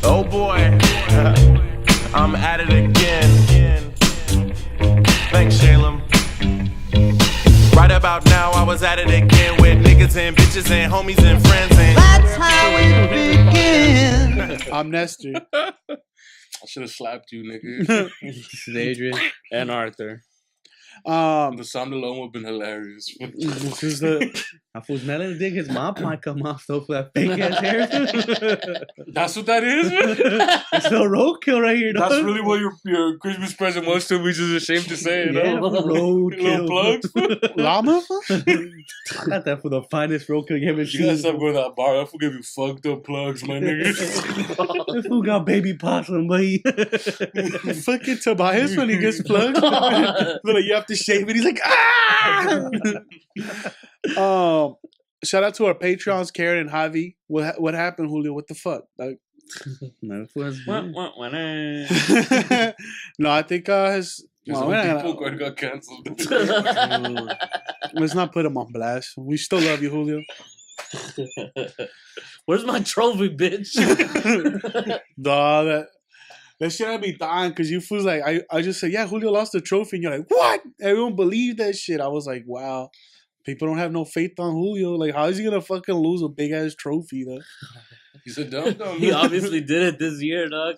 Oh boy, I'm at it again. Thanks, Shalem. Right about now, I was at it again with niggas and bitches and homies and friends. And that's how it begins. I'm Nestor. I should have slapped you, nigga. This is Adrian and Arthur. The sound alone would have been hilarious. This is the. I was not gonna dig his mop might come off though for that fake ass hair. That's what that is, man? It's no roadkill right here, dog. That's really what your Christmas present was to me, just ashamed to say it. Yeah, Huh? roadkill. Little plugs. Llama? I got that for the finest roadkill you ever You seen. gotta stop going to that bar. That fool give you fucked up plugs, my nigga. This fool got baby possum, boy. Fucking Tobias when he gets plugged. Like, you have to shave it. He's like, ah! Shout out to our Patreons, Karen and Javi. What happened, Julio? What the fuck? Like, No, no, I think his. Well, People got canceled. let's not put him on blast. We still love you, Julio. Where's my trophy, bitch? Dog, that shit had me dying because you fools like I just said, yeah, Julio lost the trophy, and you're like, what? Everyone believed that shit. I was like, wow, people don't have no faith on Julio. Like, how is he gonna fucking lose a big ass trophy though? He's a dumb. He obviously did it this year, dog.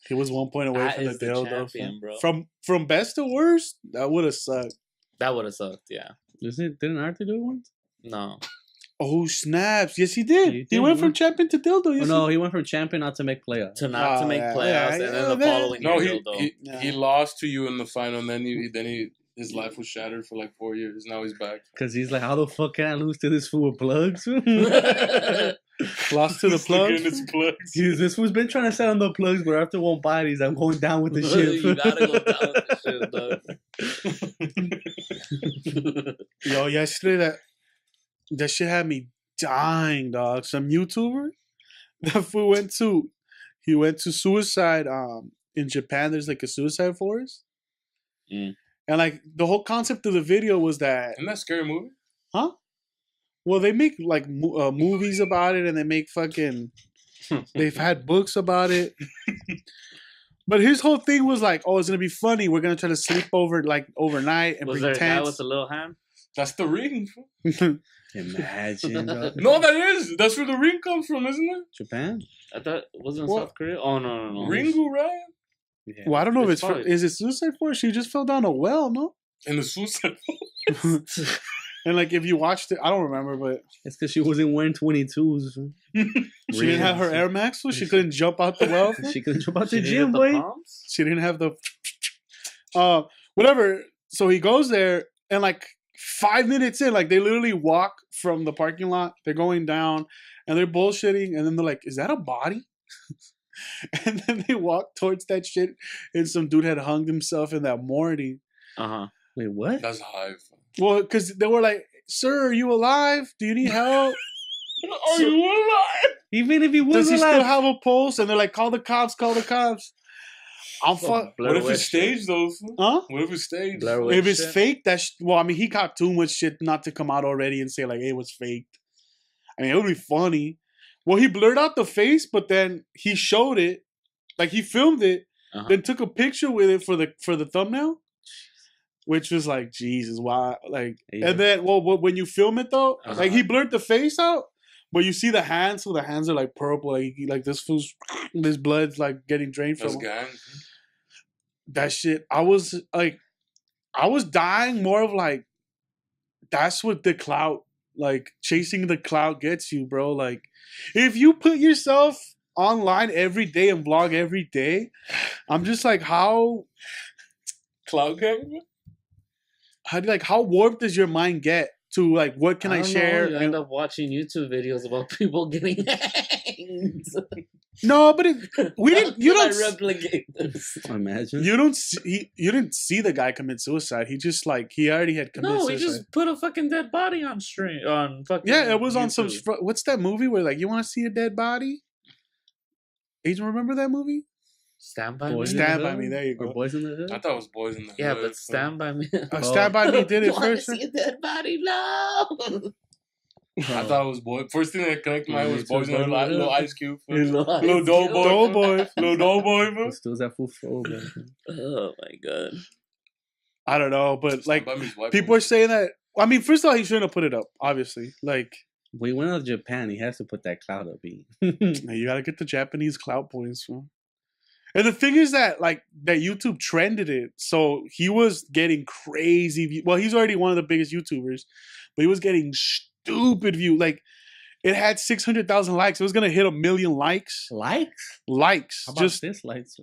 He was 1 point away That from the is the deal, champion, though. bro. From best to worst, that would have sucked. That would have sucked, yeah. Didn't Arthur do it once? No. Oh snaps! Yes, he did. He He did, went yeah. from champion to dildo. Yes, Oh, no, he went from champion not to make playoffs. To not to make yeah. playoffs, Yeah, and yeah, then the man. following No, year, he lost to you in the final, and then his life was shattered for like 4 years. Now he's back. Because he's like, how the fuck can I lose to this fool with plugs? lost to the Look at plugs. his plugs. This fool's been trying to sell on the plugs, but after one bite, he's like, I'm going down with the ship. You gotta go down with the shit, dog. Yo, yesterday that shit had me dying, dog. Some YouTuber that fool went to suicide. In Japan, there's like a suicide forest, Mm. and like the whole concept of the video was that, Isn't that a scary movie? huh? Well, they make like movies about it, and they make fucking. They've had books about it. But his whole thing was like, oh, it's gonna be funny. We're gonna try to sleep over like overnight and Was bring there a guy tents. with a little hand? That's the ring. Imagine, dog. No, that is. That's where the ring comes from, isn't it? Japan? I thought wasn't it What? South Korea? Oh no. Ringu, right? Yeah. Well, I don't know if It's it's probably- is it suicide forest? She just fell down a well, no? In the suicide. And like if you watched it, I don't remember, but It's because she wasn't wearing 22s. she didn't have her Air Max, so she couldn't jump out the well. She couldn't jump out the She gym, needed the boy. palms? She didn't have the whatever. So he goes there, and like 5 minutes in, like they literally walk from the parking lot. They're going down, and they're bullshitting, and then they're like, "Is that a body?" And then they walk towards that shit, and some dude had hung himself in that morning. Uh-huh. Wait, what? That's Hive. Well, because they were like, "Sir, are you alive? Do you need help? Are you alive? Even if he was Does he alive. still have a pulse?" And they're like, "Call the cops! Call the cops!" I'm fuck. What if it's staged though? Huh? What if it's staged? Blair Witch If it's shit? fake, that's well. I mean, he got too much shit not to come out already and say like, "Hey, it was faked." I mean, it would be funny. Well, he blurred out the face, but then he showed it, like he filmed it, Uh-huh. then took a picture with it for the thumbnail, which was like, Jesus, why? Like, Yeah. and then well, when you film it though, Uh-huh. like he blurred the face out, but you see the hands, so the hands are like purple, like this fool's, this blood's like getting drained That's from him. gang. That shit. I was dying more of like, that's what the clout, like chasing the clout gets you, bro. Like, if you put yourself online every day and vlog every day, I'm just like, how Cloud gang? how warped does your mind get to like, what can I, don't know, share? You end up watching YouTube videos about people getting hanged. No, but we didn't. You How don't. can I replicate this? Imagine. You don't. You didn't see the guy commit suicide. He just like he already had committed No, he suicide. just put a fucking dead body on stream on fucking. Yeah, it was on some. YouTube. What's that movie where like you want to see a dead body? Agent, remember that movie? Stand by Boys me. in the Stand by Hood? Me. There you Or go. Boys in the Hood? I thought it was Boys in the Yeah, Hood. but Stand by Me. Stand by Me did it You wanna first. see a dead body? No. I thought it was boy. First thing that connected my head was boys. Little Ice Cube. Little Little Doughboy. Doughboy. Little Doughboy. Bro. Still that full soul, bro. Oh my god. I don't know, but like Bumby's wife people are saying that. I mean, first of all, he shouldn't have put it up. Obviously, like We went out to Japan. He has to put that cloud up. you gotta get the Japanese clout points, man. And the thing is that like that YouTube trended it, so he was getting crazy. Well, he's already one of the biggest YouTubers, but he was getting stupid view. Like it had 600,000 likes. It was gonna hit 1 million likes. Likes? Likes. How about Just dislikes?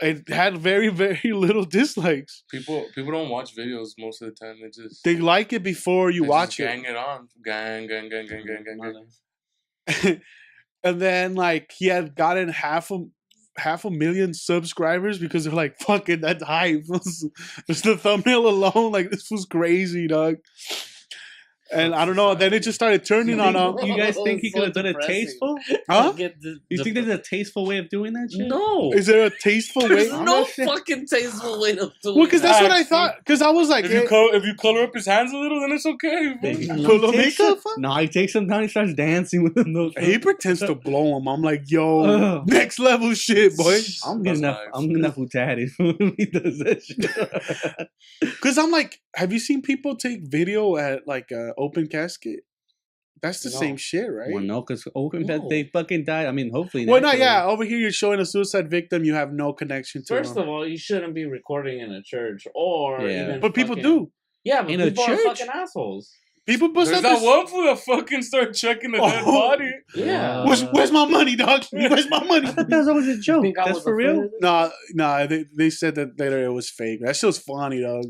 it had very very little dislikes. People don't watch videos most of the time. They like it before you they watch just it. gang it on. Gang. And then like he had gotten half a million subscribers because they're like, fucking that's hype. Just the thumbnail alone, like this was crazy, dog. And I don't know, then it just started turning on him. You guys think he could have done it tasteful? Huh? You think there's a tasteful way of doing that shit? No. Is there a tasteful way? There's no fucking tasteful way to do it. Well, because that's what I thought. Because I was like, if you color up his hands a little, then it's okay. Pull up makeup? No, he takes some time. He starts dancing with them. He pretends to blow him. I'm like, yo, next level shit, boy. I'm getting that fool tatted when he does that shit. Because I'm like, have you seen people take video at like open casket? That's the same shit, right? Well, no, because they fucking died. I mean, hopefully. Well, not yeah. Over here, you're showing a suicide victim. You have no connection to. First him. of all, you shouldn't be recording in a church or even. But people do. Yeah, but in people a are church? fucking assholes. People bust There's out that this. one fool that fucking start checking the dead body. Yeah. Where's my money, dog? Where's my money? I thought that was always a joke. Think I That's was for real? afraid of this? Nah. They said that later it was fake. That shit was funny, dog.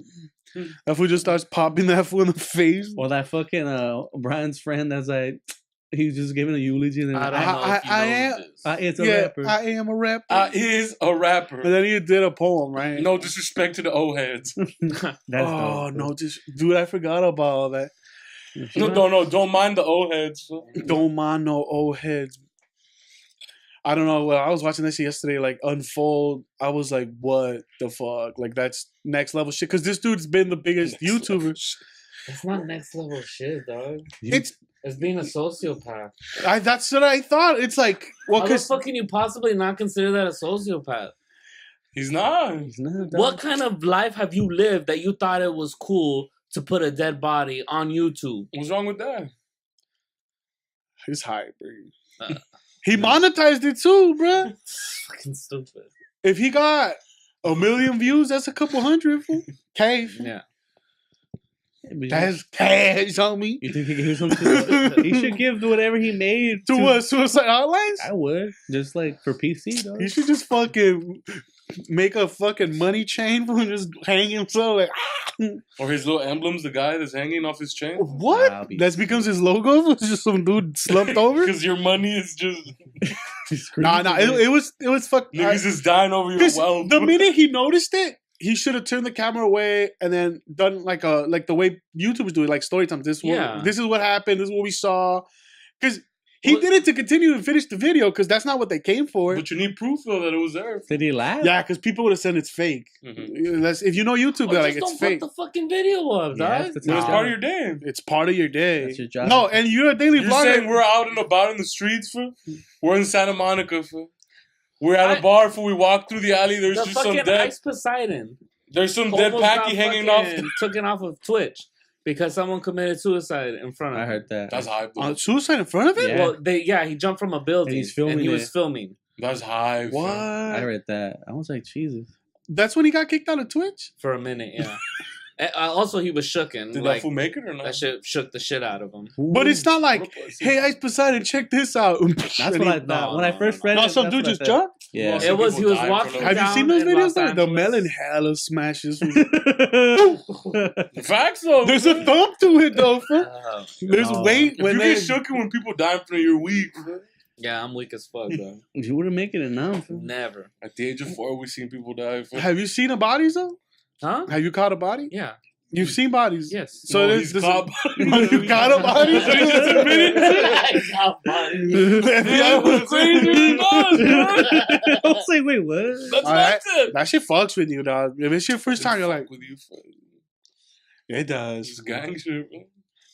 That fool just starts popping that fool in the face. Or that fucking Brian's friend that's like, he's just giving a eulogy. And I don't know if you I know am. this. It's a Yeah, rapper. I am a rapper. Is a rapper. And then he did a poem, right? No disrespect to the old heads. That's Oh dope. no, dude, I forgot about all that. No, don't mind the old heads. Don't mind no old heads. I don't know. Well, I was watching this yesterday, like unfold. I was like, "What the fuck?" Like that's next level shit. Because this dude's been the biggest YouTuber. It's not next level shit, dog. It's being a sociopath. that's what I thought. It's like, well, How the because fuck can you possibly not consider that a sociopath? He's not. He's not, dog. What kind of life have you lived that you thought it was cool to put a dead body on YouTube? What's wrong with that? he's hype, bro. He monetized it too, bro. It's fucking stupid. If he got 1 million views, that's a couple hundred. Fool. Cash. Yeah. That's cash on me. You think he gives him to he should give whatever he made To what? Suicide Hotlines? I would. Just like for PC, though. He should just fucking make a fucking money chain for him, just hang himself like, Or his little emblems, the guy that's hanging off his chain. what? Nah, That becomes his logo? It's just some dude slumped over? Because your money is just Nah, it was fucking. niggas is dying over your wealth. The minute he noticed it, he should have turned the camera away and then done like the way YouTubers do it, like story time. This is what happened. This is what we saw. Because he did it to continue and finish the video because that's not what they came for. But you need proof though that it was there. Did he laugh? Yeah, because people would have said it's fake. Mm-hmm. That's if you know YouTube, they're like it's don't fake. put the fucking video up, Yeah, dog. that's But it's Nah. part of your day. It's part of your day. That's your job. No, and you're a daily You're vlogger. saying we're out and about in the streets, fool? We're in Santa Monica, fool. We're at a bar, fool. We walk through the alley. There's The just some fucking dead. Ice Poseidon. There's some dead Almost packy got hanging off. fucking taken off of Twitch because someone committed suicide in front of him. I heard that. That's hype. Though. Suicide in front of it? Yeah. Well, he jumped from a building And he's filming and he was it. filming That's hype. What? I read that. I was like, Jesus. That's when he got kicked out of Twitch? for a minute. Yeah. And, also, he was shooken. Did Like that fool make it or not? that shit shook the shit out of him. But it's not like, What a pussy. hey, Ice Poseidon, check this out. That's what I thought. When I first read No, it, some that's dude what I just thought. jumped? Yeah. Some It was he people was died walking. for no Have you down seen those in videos? Los The Angeles. melon hella smashes. Facts though. There's a thump to it, though. Fool. Oh, There's No. weight If when you they... get shook when people die in front of your weak. yeah, I'm weak as fuck though. You wouldn't make it enough. Never. At the age of 4, we've seen people die. Fool. Have you seen a bodies, though? Huh? Have you caught a body? Yeah. You've seen bodies? Yes. So No, there's he's caught. You got a body? That's what he just admitted. The FBI was crazy. I was like, wait, what? That's All right. what I said. That shit fucks with you, dog. If it's your first time, you're like, with you, fool. it does. It's gang shit, bro.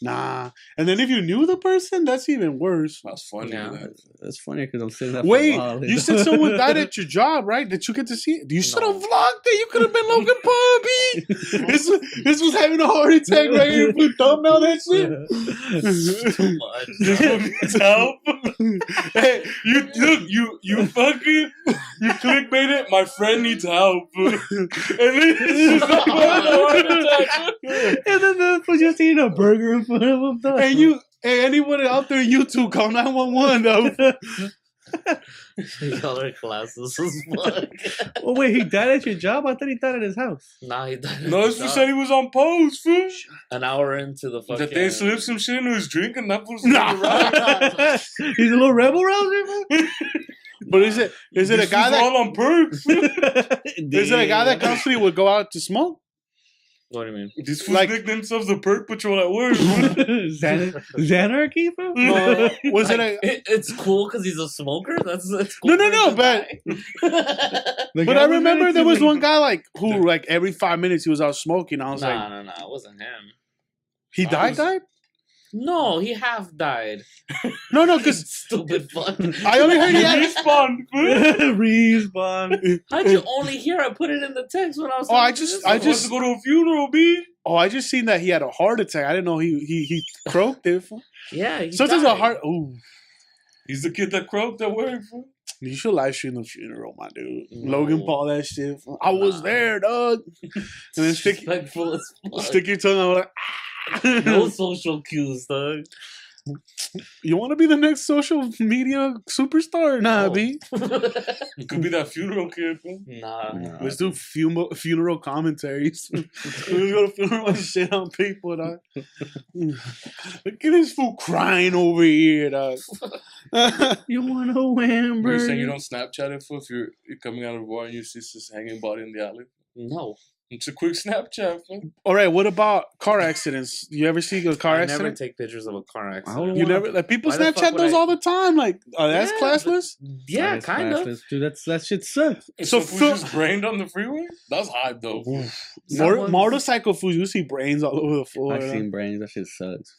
Nah. And then if you knew the person, that's even worse. That's funny. Yeah. Man. That's funny because I'm saying that. Wait, for a while. you said someone died at your job, right? Did you get to see it? You should have vlogged it. You could have been Logan Paul, B. This was having a heart attack right here. Put thumbnail that shit. Too much. This one needs help. Hey, you fucking clickbait it. My friend needs help. And then it's just like, And then the fool just eating a burger in front of him. Dog. Hey, anyone out there in YouTube, call 911 though. Y'all are classes as fuck. Oh wait, he died at your job? I thought he died at his house. Nah, he died. no, this fool said he was on pose, fool. An hour into the fucking. That they slipped some shit into his drink and that fool's Nah. He's a little rebel rouser, man. But is it a guy that all on perks? is it a guy that constantly would go out to smoke? What do you mean? These fools Like- nicked themselves the perk patrol at work. Xanarchy, bro? No, was Like, it a? it's cool because he's a smoker. That's cool. No, but but I remember there was one guy like who like every 5 minutes he was out smoking. I was like, no, it wasn't him. he died. No, he half died. No, because Stupid fuck. I only heard he had. Respawn. Respawn. How'd you only hear? I put it in the text when I was. Oh, I talking to just- this I one. I just to go to a funeral, B. Oh, I just seen that he had a heart attack. I didn't know he croaked it. Yeah. He Sometimes died. a heart. Ooh, He's the kid that croaked at work, fool. you should live stream the funeral, my dude. No. Logan Paul, that shit. I was Nah. there, dog. And then stick Respectful as fuck. your tongue out like. No social cues, dog. You want to be the next social media superstar? Nah, No. B. It could be that funeral kid, fool. Nah. Let's do funeral commentaries. Let's go to funeral and shit on people, dog. Look at this fool crying over here, dog. You want to win, bro? You're saying you don't Snapchat it, fool, if you're coming out of war and your sister's hanging body in the alley? No. It's a quick Snapchat, fool. All right, what about car accidents? You ever see a car I accident? never take pictures of a car I accident. don't You wanna- never like people Why the fuck Snapchat would those I- all the time. Like, that's Yeah, classless. Yeah, That is kind of. classless. Dude, that shit sucks. So So fool just brained on the freeway? That's hype, though. Fool. Someone's- Motorcycle fools, you see brains all over the floor. I've dog. seen brains. That shit sucks.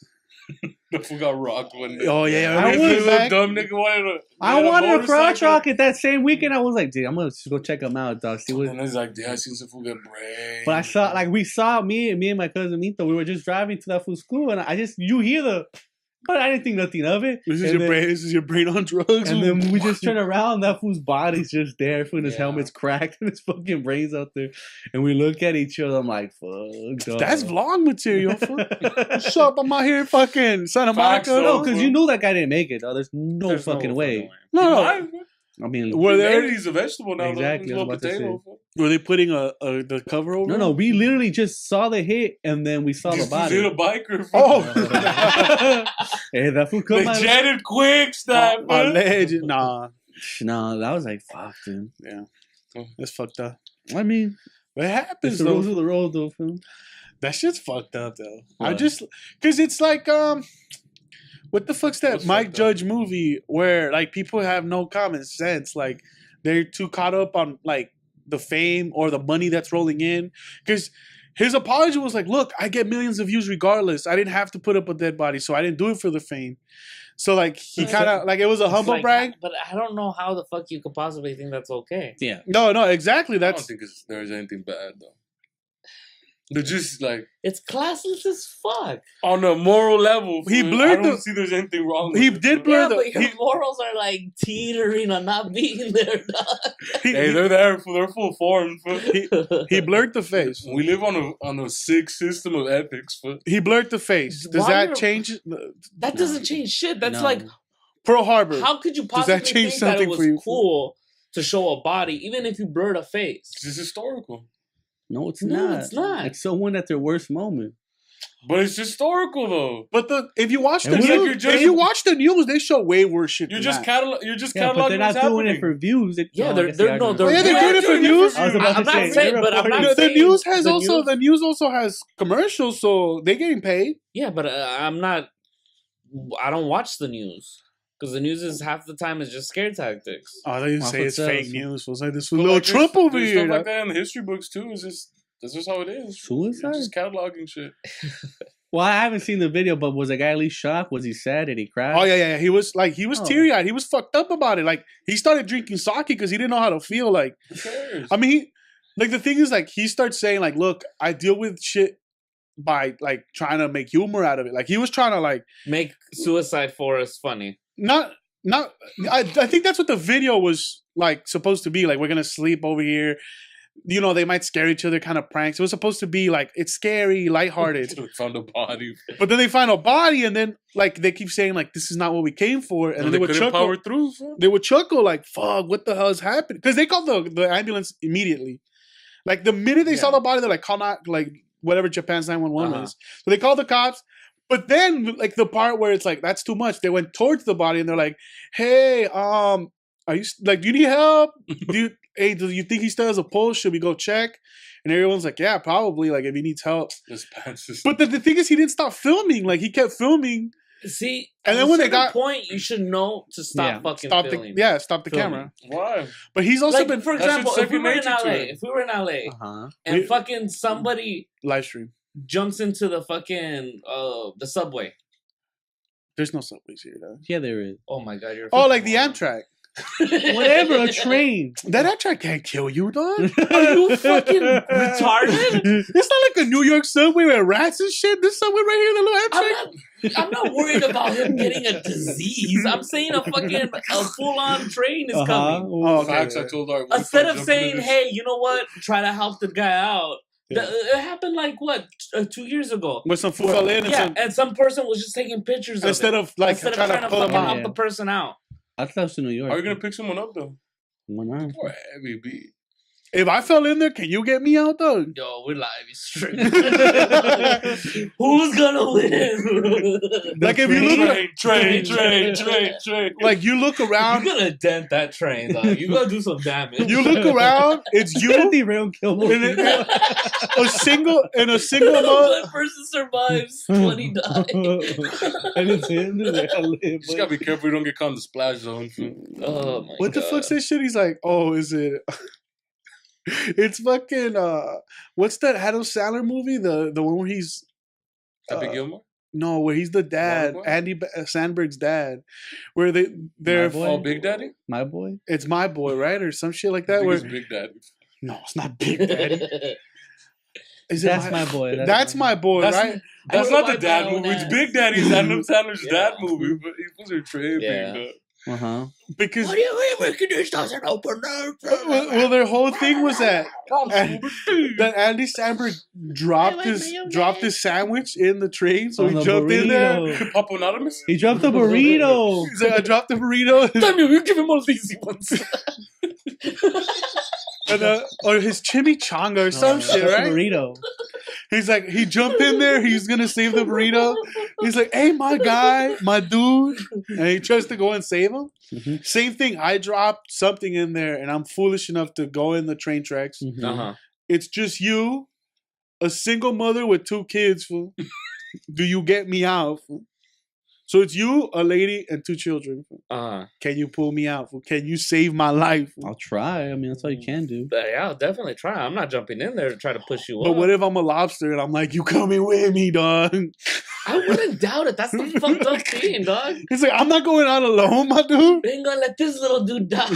The fool got rocked one day. Oh yeah, I I was was Little dumb nigga wanted I wanted a crotch motorcycle. rocket that same weekend. I was like, dude, I'm gonna just go check them out, dog. See what. And he's like, yeah, I seen some fool get brain. But I saw, like, we saw me and my cousin Mito. We were just driving to that fool school, and you hear the, but I didn't think nothing of it. This is And your then- brain. This is your brain on drugs. And then we just turn around, that fool's body's just there, fool, and his Yeah. helmet's cracked, and his fucking brains out there. And we look at each other. I'm like, fuck, dog. That's vlog material. Fool. What's up? I'm out here fucking Santa Facts, Monica. No, though. because you knew that guy didn't make it, dog. There's no There's fucking way. No. I mean, Were there? He's a vegetable now. Exactly, Though. I He's was a about to potato. say. Fool. Were they putting the cover over? no, it? we literally just saw the hit, and then we saw the This fool's hit a body. biker. Fool. Oh, Hey, that fool They come out. jetted quick, stop, a man. legend. Nah, No, that was like, fuck, dude. that's fucked up. I mean, It happens it's the rules though. of the road, though, fool. That shit's fucked up though. I What? just because it's like what the fuck's that What's Mike fucked up? Judge movie where like people have no common sense, like they're too caught up on like the fame or the money that's rolling in. Because his apology was like, "Look, I get millions of views regardless. I didn't have to put up a dead body, so I didn't do it for the fame." So like he Right. kind of like it was a It's humble like, brag. But I don't know how the fuck you could possibly think that's okay. Yeah. No, exactly. I don't That's think there's anything bad, though. They're just like, It's classless as fuck. on a moral level, He fool, blurred I don't the- see there's anything wrong with he it, did fool. blur Yeah, the but your he, morals are like teetering on not being there, dog. Hey, they're there, fool. They're full form, fool. he blurred the face. We live on a sick system of ethics, fool. He blurred the face. Does Why that are- change That doesn't change shit. That's No. like, Pearl Harbor? how could you Does possibly that change think that it something was for you? cool to show a body, even if you blurred a face? It's historical. No, it's No, not. it's not. It's someone at their worst moment. But it's historical, though. But if you watch the And news, we- like you're just- if you watch the news, they show way worse shit. You're than just that. you're just Yeah, but they're cataloging not what's doing happening. it for views. Yeah, I they're- guess they're- they are no, doing they're- Oh, yeah, they're Yeah, doing it for news. I was about I'm to not say, saying, they're but I'm not reporting- The saying news has the also news- the news also has commercials, so they're getting paid. Yeah, but I'm not. I don't watch the news because the news is half the time is just scare tactics. Oh, they Well, say it's what's fake else? news. Was like this But little like, Trump there's- over there's here. Stuff like dog. that in the history books too. That's just how it is. Suicide? You're just cataloging shit. Well, I haven't seen the video, but was the guy at least shocked? Was he sad? Did he cry? Oh yeah. He was Oh. teary eyed. He was fucked up about it. Like he started drinking sake because he didn't know how to feel. Like, Who cares? I mean, the thing is, like, he starts saying, like, look, I deal with shit by like trying to make humor out of it. Like he was trying to like Make Suicide Forest funny. not. I think that's what the video was like supposed to be. Like we're gonna sleep over here. You know, they might scare each other, kind of pranks. It was supposed to be like it's scary, lighthearted. We found a body. But then they find a body, and then like they keep saying like this is not what we came for, and then they would couldn't chuckle. power through. Fool. They would chuckle like, "Fuck, what the hell is happening?" Because they called the ambulance immediately. Like the minute they saw the body, they're like, "Call not like whatever Japan's 911 is." So they called the cops. But then like the part where it's like that's too much, they went towards the body and they're like, "Hey, are you like? Do you need help? Do you think he still has a pulse? Should we go check?" And everyone's like, "Yeah, probably. Like if he needs help." His pants is- But the thing is, he didn't stop filming. Like he kept filming. See, And then at when a they certain got- point, you should know to stop fucking Stop filming. stop the Filming. camera. Why? But he's also Like, been for That's example, just if we were in second nature to LA, it. if we were in LA, Uh-huh. and We- fucking somebody live stream. jumps into the fucking the subway. There's no subways here, though. Yeah, there is. Oh my god, you're. Oh, like the Amtrak. Whatever, a train. That Amtrak can't kill you, dog. Are you fucking retarded? It's not like a New York subway with rats and shit. This subway right here, the little Amtrak. I'm not worried about him getting a disease. I'm saying a full-on train is coming. Oh, okay. Facts. I told her. Instead of saying, "Hey, you know what? Try to help the guy out." Yeah. It happened like what 2 years ago. With some food fell in and Yeah, some, and some person was just taking pictures instead of of like instead of trying trying to to pull fucking them out. out. help the person out. I thought it was to New York. Are you gonna pick someone up though? Why not? Poor heavy beat. If I fell in there, can you get me out, though? Yo, we're live. It's straight. Who's gonna win? Like if you look, Train. like you look around, You're gonna dent that train, dog. You gotta do some damage. you look around. It's you Derail and kill and a single One person survives, 20 die. And it's him. Just gotta be careful you don't get caught in the splash zone. Fool. Oh my What the God. fuck's this shit? He's like, oh, is it? It's fucking. What's that Adam Sandler movie? The one where he's Happy Gilmore? no, where he's the dad, Waterboy? Andy Sandberg's dad, where they're. My boy? Oh, Big Daddy? My boy. It's My Boy, right, or some shit like I that. think Where it's Big Daddy. no, it's not Big Daddy. Is it That's my boy. That's my boy, That's- right? That's I not go the by dad my own movie. It's ass. Big Daddy's Adam Sandler's Yeah. dad movie, but he was a tripping. Yeah. Uh-huh. Because What do you mean making this doesn't open up? well, their whole thing was that Andy Samberg dropped his sandwich in the train, so On he the jumped in there. burrito. Pop Anonymous? He dropped the burrito. He's like, I dropped the burrito. Damn you give him all the easy ones. And, or his chimichanga or some shit, That's the right? burrito. He's like, he jumped in there. He's gonna save the burrito. He's like, hey, my guy, my dude, and he tries to go and save him. Mhm. Same thing. I dropped something in there, and I'm foolish enough to go in the train tracks. Mhm. Uh-huh. It's just you, a single mother with 2 kids. Fool. Do you get me out? Fool? So it's you, a lady, and 2 children. Fool. Uh-huh. Can you pull me out? Fool? Can you save my life? Fool? I'll try. I mean, that's all you can do. But yeah, I'll definitely try. I'm not jumping in there to try to push you But up. what if I'm a lobster and I'm like, you coming with me, dog? I wouldn't doubt it. That's the fucked up thing, dog. He's like, I'm not going out alone, my dude. They ain't gonna let this little dude die.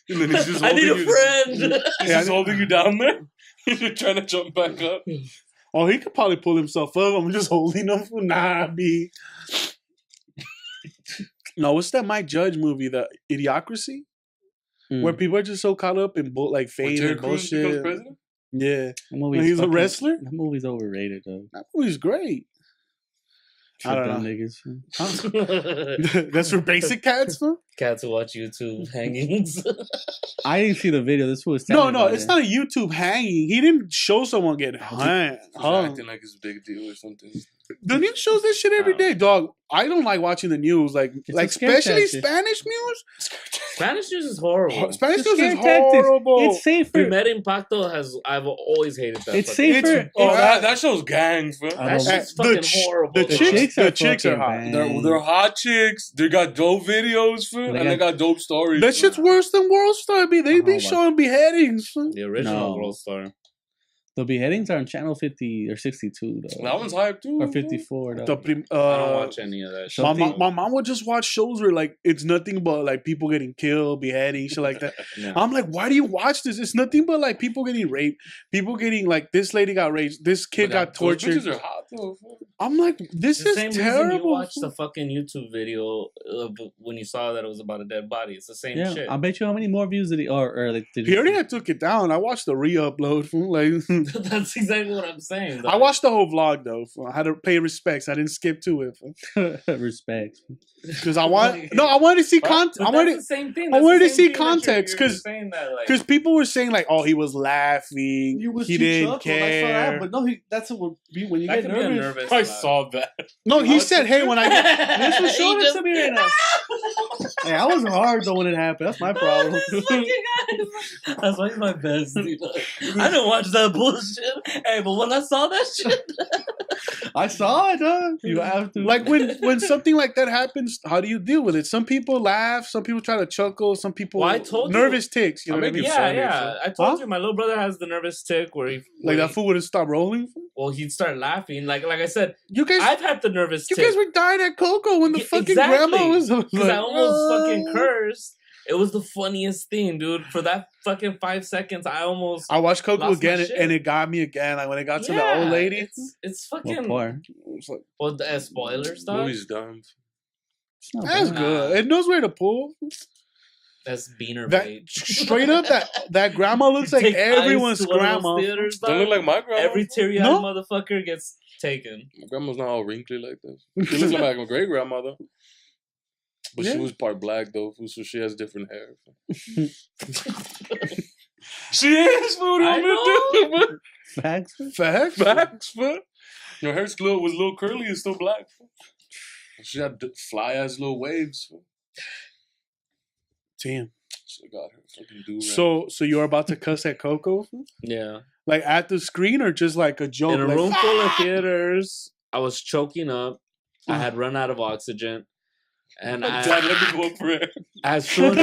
And then he's just I need holding a friend. He's just holding you down there. You're trying to jump back up. Oh, he could probably pull himself up. I'm just holding him. Nah, B. No, what's that Mike Judge movie, the Idiocracy? Mm. Where people are just so caught up in like When fame Terry and Crews becomes bullshit. president? Yeah. That movie's He's a fucking- wrestler? That movie's overrated, though. That movie's great. I For don't dumb know. niggas. That's for basic cats, huh? Cats who watch YouTube hangings. I didn't see the video. This was No, it's not a YouTube hanging. He didn't show someone get hung. He's acting like it's a big deal or something. The news shows this shit every day, dog. I don't like watching the news, like a scare especially tactic. Spanish news. Spanish news is horrible. Spanish It's a news is scare tactics. horrible. It's safer. Primer Impacto I've always hated that. It's fucking- safer. Oh, that shows gangs, bro. I That don't- shit's fucking ch- horrible. the bro. chicks- the chicks are fucking hot. bang. They're hot chicks. They got dope videos, fool, They and they got dope stories. That fool. shit's worse than World Star. They Oh, be my- showing beheadings. The original No. World Star. The beheadings are on channel 50 or 62 though. That one's hype too. Or 54 though. I don't watch any of that shit. My mom would just watch shows where like it's nothing but like people getting killed, beheading, shit like that. Yeah. I'm like, why do you watch this? It's nothing but like people getting raped, people getting like this lady got raped, this kid got tortured. Those bitches are hot though. I'm like, this The is same reason terrible. you watched the fucking YouTube video when you saw that it was about a dead body. It's the same Yeah, shit. I bet you how many more views did he or like did He already had took it down. I watched the re-upload. Like, That's exactly what I'm saying. I watched the whole vlog though. I had to pay respects. I didn't skip to it respect. because I want. No, I wanted to see content. I wanted. the same thing. I wanted to That's the same see thing that context, you're 'cause- saying that, like, Because people were saying like, "Oh, he was laughing. You was He too didn't chuckle, I saw that, care." but no, that's what when you that get could be a nervous. nervous. I laugh. saw that. No, he said, "Hey, when I get." This was showing He it just- to me right now. Hey, I was hard though when it happened. That's my problem. That's why he's my best. Dude. I didn't watch that bullshit. Hey, but when I saw that shit, I saw it, dog. You have to Like when something like that happens, how do you deal with it? Some people laugh, some people try to chuckle, some people Well, I told you- nervous ticks. You know I what I make mean? it yeah, funny, yeah. I told you, my little brother has the nervous tick where he Like where that he- fool would have stopped rolling. Well, he'd start laughing. Like I said, You guys, I've had the nervous you tick. guys were dying at Coco when the Yeah, fucking exactly. grandma was. Because I almost fucking "Ah." cursed. It was the funniest thing, dude. For that fucking 5 seconds, I almost I watched Coco Lost my again, shit. and it got me again. Like when it got to the old lady, It's what fucking part? it's like, well, the spoilers stuff. Movie's dumb. It's not that's bad. good. It knows where to pull. That's beaner That bait. straight up, that grandma looks like Take everyone's ice to one of those grandma. theaters, Don't look dog. like my grandma. Every teary-eyed No. motherfucker gets taken. My grandma's not all wrinkly like this. She looks like my great grandmother. But Yeah. she was part black though, so she has different hair. She is, food. I know. Facts. Facts. Facts, foot. Your hair was a little curly and still black. She had fly ass little waves. Fool. Damn. She got her fucking do. So you're about to cuss at Coco, Yeah. like at the screen, or just like a joke? In a like, room full of theaters, I was choking up. I had run out of oxygen. And Dad, let me go up for it. as soon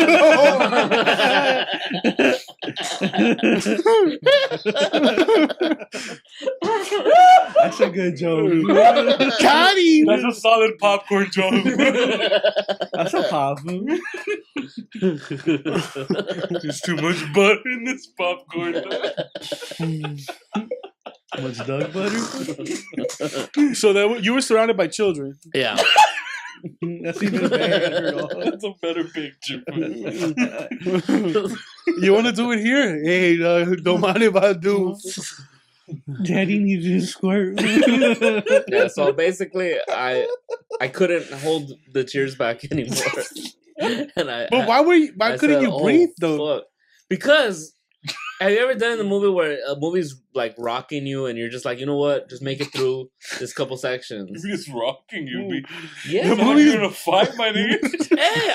That's a good joke. Got him. That's a solid popcorn joke. That's a pop. There's too much butter in this popcorn. Much dog butter. So that you were surrounded by children. yeah. That's even better. That's a better picture. You want to do it here? Hey, don't mind if I do. Daddy needs to squirt. Yeah, so basically I couldn't hold the tears back anymore. And But why I couldn't said, you breathe though? Fuck. Because have you ever done in the movie where a movie's like rocking you and you're just like, you know what, just make it through this couple sections. It's rocking you. Be. Yeah, The man. movie's in a fight, my nigga. Hey,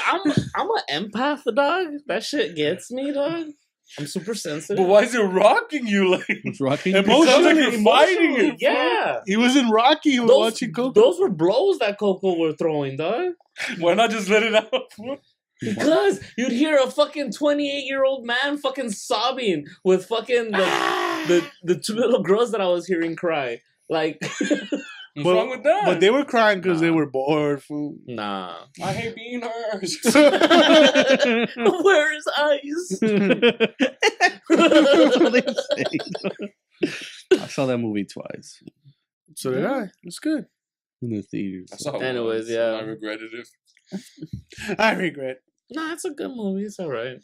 I'm an empath, dog. That shit gets me, dog. I'm super sensitive. But why is it rocking you? Like, It's rocking. Emotion- it sounds like you're Emotionally, fighting it. yeah. He was in Rocky. He was watching Coco. Those were blows that Coco were throwing, dog. Why not just let it out? Because you'd hear a fucking 28-year-old man fucking sobbing with fucking the two little girls that I was hearing cry. Like, What's wrong with that? But they were crying because they Nah. were bored. Fool. nah. I hate being hers. Where's ice? That's what they say. I saw that movie twice So did I. It's good. in the theaters. I saw it Anyways, once, yeah. and I regretted it. I regret. Nah, it's a good movie. It's alright.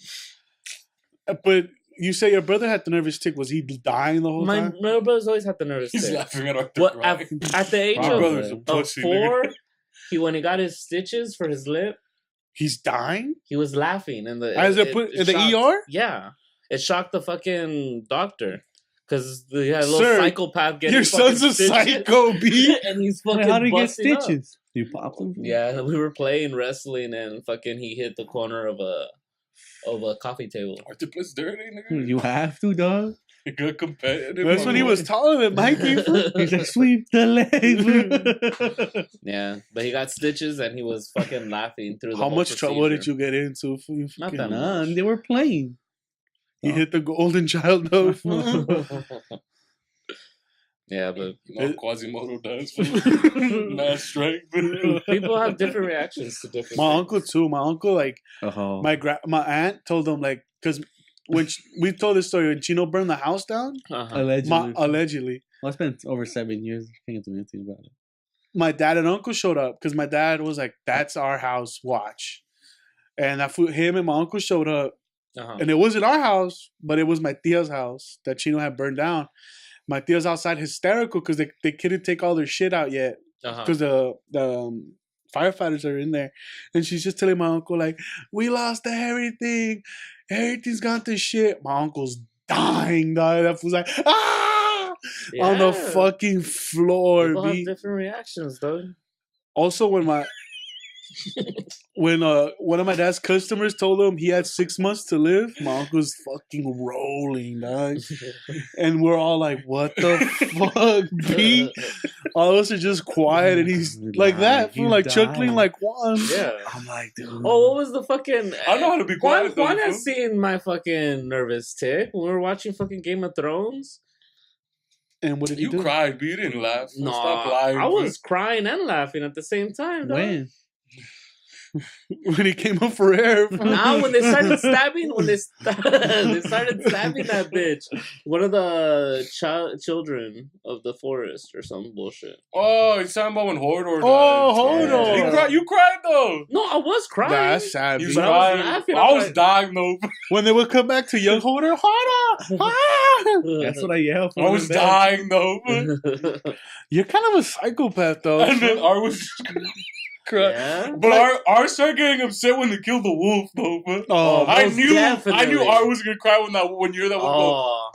But you say your brother had the nervous tick. Was he dying the whole My time? little brother's always had the nervous He's tick. laughing at Arthur. What crying. at the age My of brother's a of pussy. 4, when he got his stitches for his lip, He's dying? he was laughing and As they put in the shocked- ER? Yeah, it shocked the fucking doctor because he had a little Sir, psychopath getting Your fucking son's a stitches, psycho, B. and he's Wait, fucking how did he get busting up. stitches? You popped them? Yeah, we were playing wrestling and fucking he hit the corner of a coffee table. Arthur plays dirty, nigga. You have to, dog. You got competitive. That's when he was taller than Mikey. He's like, sweep the leg. Yeah, but he got stitches and he was fucking laughing through the How whole much trouble did procedure. you get into? Fool? You Not fucking- that None. They were playing. He hit the golden child though. Yeah, but Quasimodo does. Mass strength. people have different reactions to different My things. uncle too. My uncle, like, Oh. my aunt told him, like, because when we told this story when Chino burned the house down, Allegedly. allegedly, Well, it's been over 7 years. I can't do anything about it. my dad and uncle showed up because my dad was like, "That's our house. Watch." And him and my uncle showed up, and it wasn't our house, but it was my tia's house that Chino had burned down. My tia's outside hysterical because they couldn't take all their shit out yet because the firefighters are in there, and she's just telling my uncle like, "We lost everything. Everything's gone to shit." My uncle's dying. That fool's like, "Ah!" on the fucking floor. People have different reactions, though. Also, when one of my dad's customers told him he had 6 months to live, my uncle's fucking rolling, dog. And we're all like, "What the fuck, B?" All of us are just quiet, and he's like that, He's like dying. chuckling like Juan. Yeah. I'm like, dude. Oh, what was the fucking... I know how to be quiet. though, Juan fool. has seen my fucking nervous tick when we were watching fucking Game of Thrones. And what did You he do? cried, but you didn't laugh. No, Stop lying. I was crying and laughing at the same time. Dog. When? When he came up for air. Now when they started stabbing, they started stabbing that bitch. One of the children of the forest or some bullshit. Oh, he's talking about when Hodor died. Hodor. You cried though. No, I was crying. That's sad. You B. was But I was crying. laughing. I was dying though. When they would come back to young Hodor, Hodor. That's what I yelled for. I was dying though. You're kind of a psychopath, though. And then I was just crying. Yeah. But R started getting upset when they killed the wolf though. But Oh, I most knew definitely. R was gonna cry when you hear that wolf go. Oh,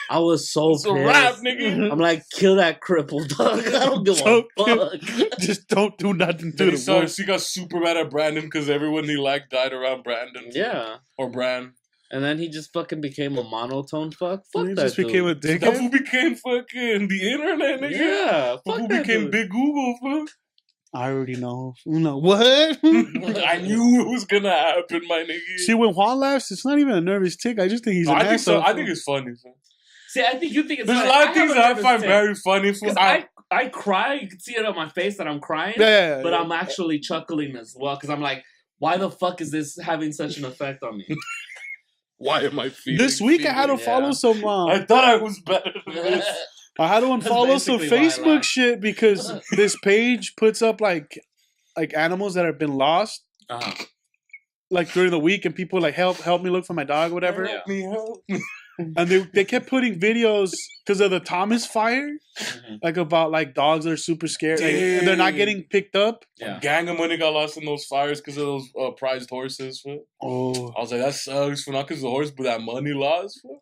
I was so It's a pissed. rap, nigga. I'm like, kill that crippled dog. I don't give a fuck. just don't do nothing to Then the wolf. he got super mad at Brandon because everyone he liked died around Brandon. Yeah. Or Bran. And then he just fucking became a monotone fuck. Fuck He that just dude. became a That dickhead. fool became fucking the internet, nigga. Yeah. That Fuck fool that became dude. Big Google, fool. I already know. No, what? I knew it was gonna happen, my nigga. See, when Juan laughs, it's not even a nervous tick. I just think he's No, an I think so. asshole. I think it's funny. Fool. See, I think you think it's There's a funny. lot of I things have a that I nervous find tick. very funny. Fool. 'Cause I cry. You can see it on my face that I'm crying. Yeah, But I'm actually chuckling as well because I'm like, why the fuck is this having such an effect on me? Why am I feeling? This week I had to Yeah. follow some. I thought I was better than this. I had to unfollow some basically why I Facebook laugh. shit because this page puts up like animals that have been lost Uh-huh. like during the week, and people like help me look for my dog, or whatever. Yeah. Help me help. And they kept putting videos because of the Thomas fire, Mhm. like about like dogs that are super scared, like, and they're not Dang. getting picked up. Yeah. Gang of money got lost in those fires because of those prized horses. Fool. Oh, I was like, that sucks. For not because of the horse, but that money lost. Fool.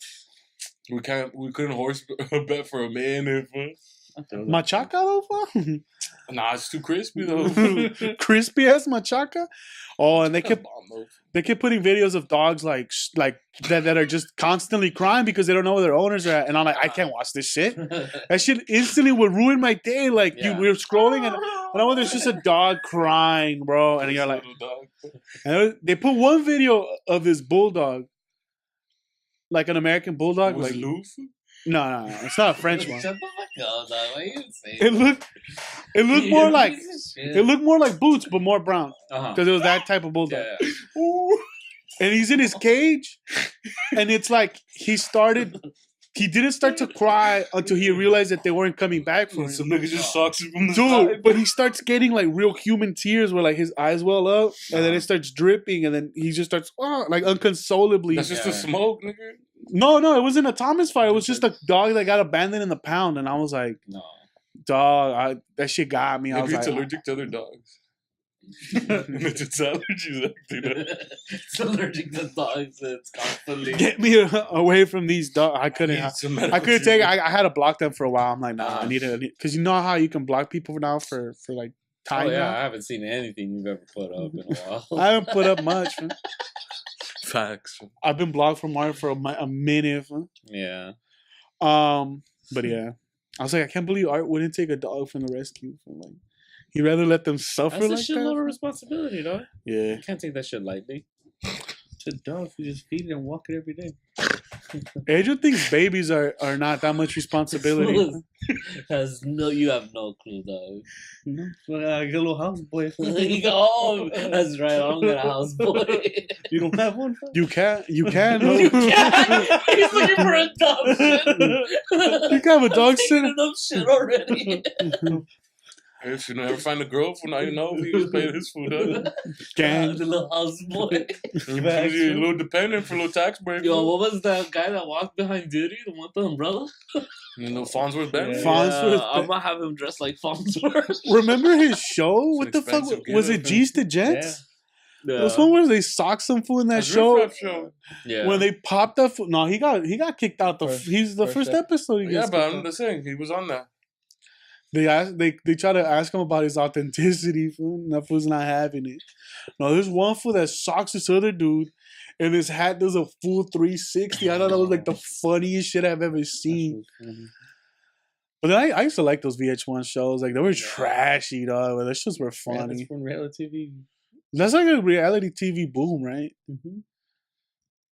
We couldn't horse bet for a minute. Fool. machaca though, Nah, it's too crispy though. crispy ass machaca. Oh, and they kept putting videos of dogs like that are just constantly crying because they don't know where their owners are at. And I'm like, I can't watch this shit. That shit instantly would ruin my day. Like Yeah. we were scrolling and I know there's just a dog crying, bro, and you're like, and they put one video of this bulldog, like an American bulldog, was like it Lou? no, it's not a French one. Shut the fuck up, dog. Why you say It looked You more like piece of shit. it looked more like Boots, but more brown Uh-huh. because it was that type of bulldog. Yeah. And he's in his cage, and it's like he didn't start to cry until he realized that they weren't coming back for him. Some nigga just sucks it from the Dude, side. but he starts getting like real human tears where like his eyes well up, and then it starts dripping, and then he just starts like unconsolably. That's just the Yeah. smoke, nigga. No, it wasn't a Thomas fire. It was just a dog that got abandoned in the pound, and I was like, No. dog, that shit got me. I Maybe was it's like, allergic to other dogs. It's allergies acting up. It's allergic to dogs. It's constantly. get me away from these dogs. I couldn't. Need some I medical couldn't take it. treatment. I had to block them for a while. I'm like, nah, Uh-huh. I need to, because you know how you can block people now for like time. Oh yeah, now? I haven't seen anything you've ever put up in a while. I haven't put up much. Man. Facts. I've been blocked from Mario for a minute. Man. Yeah. But yeah, I was like, I can't believe Art wouldn't take a dog from the rescue. Like, he'd rather let them suffer That's a like shitload of that. responsibility, dog. Yeah, You can't take that shit lightly. It's a dog. You just feed it and walk it every day. Angel thinks babies are not that much responsibility. You have no clue, dog. No, I get a little houseboy. You go, oh, that's right. I don't got a houseboy. You don't have one? You can. You can't. He's looking for adoption. You can have a dog sitter. Enough shit already. If you never find a girl, for now you know he was paying his food. Huh? Gang. The little houseboy. You're a little dependent for a little tax break. Yo, what was that guy that walked behind Diddy? The one with the umbrella? You know, Farnsworth Bentley. Yeah. Farnsworth I'm gonna have him dressed like Farnsworth. Remember his show? What an the fuck? expensive Was it getup, G's to Jets? Yeah. This one where they socked some fool in that That's show. Riff Raff show. Yeah. When they popped that fool. No, he got kicked out. He's the first first episode. He Yeah, gets but kicked I'm out. just saying, he was on that. They try to ask him about his authenticity. Fool. And that fool's not having it. No, there's one fool that socks this other dude, and his hat does a full 360. I thought that was like the funniest shit I've ever seen. But then I used to like those VH1 shows. Like they were trashy, dog. But those shows were Yeah, funny. that's from reality TV. That's like a reality TV boom, right? Mm-hmm.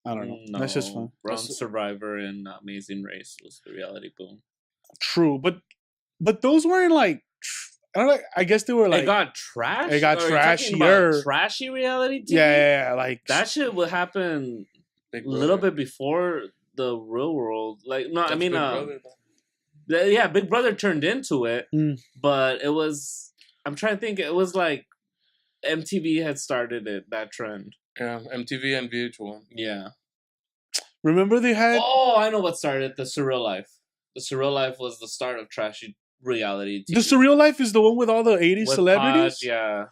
I don't know. No, That's just fun. Brown Survivor and Amazing Race was the reality boom. True, but those weren't like. I don't know. I guess they were like. It got trash. It got Or are you talking about trashier. Trashy reality TV. yeah, like That shit would happen Big a little Brother. bit before the real world. Like no, I That's mean, Big Brother, though. yeah, Big Brother turned into it, Mm. but it was. I'm trying to think. It was like MTV had started it. That trend. Yeah, MTV and VH1. Yeah. Remember they had. Oh, I know what started it. The Surreal Life. The Surreal Life was the start of trashy reality TV. The Surreal Life is the one with all the 80s With celebrities? Pod, yeah.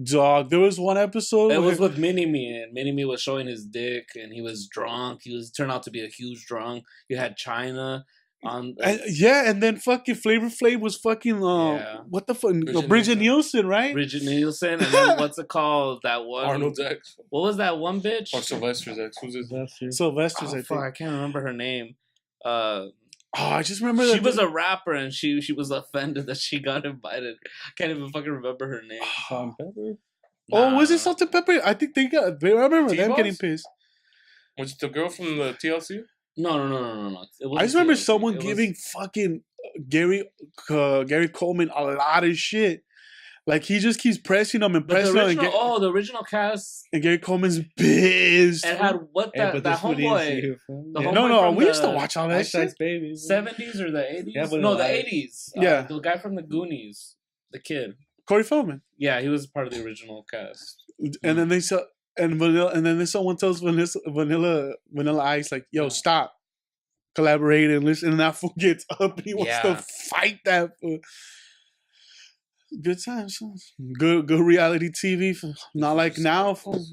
Dog, there was one episode. It was where- with Mini-Me, and Mini-Me was showing his dick, and he was drunk. He was turned out to be a huge drunk. You had China on. and then fucking Flavor Flav was fucking. Yeah. What the fuck? Bridget Bridget Nielsen, right? Bridget Nielsen, and then what's it called? That one. Arnold's ex. What was that one bitch? Or Sylvester's ex. Who's his? That's true. Sylvester's, Oh, I fuck, think. I can't remember her name. I just remember She that. was a rapper, and she was offended that she got invited. I can't even fucking remember her name. Salt and pepper. Oh, was Nah. it Salt and Pepper? I think I remember them T-Boss? getting pissed. Was it the girl from the TLC? No. It I wasn't just remember TLC. someone It was- giving fucking Gary Coleman a lot of shit. Like he just keeps pressing him and But the pressing him, original, the original cast. and Gary Coleman's pissed. It had what Hey, that this would easy homeboy. here, fam. The Yeah. homeboy No, from we used to the watch all that Ice shit. Ice Baby. 70s or the 80s? Yeah, but No, it the was- 80s. Yeah. The guy from the Goonies, the kid. Corey Feldman. Yeah, he was part of the original cast. And then they saw then someone tells Vanilla Ice like, "Yo, stop, collaborate and listen." And that fool gets up and he wants Yeah. to fight that fool. Good times, son. Good reality TV. Not like now. Fool.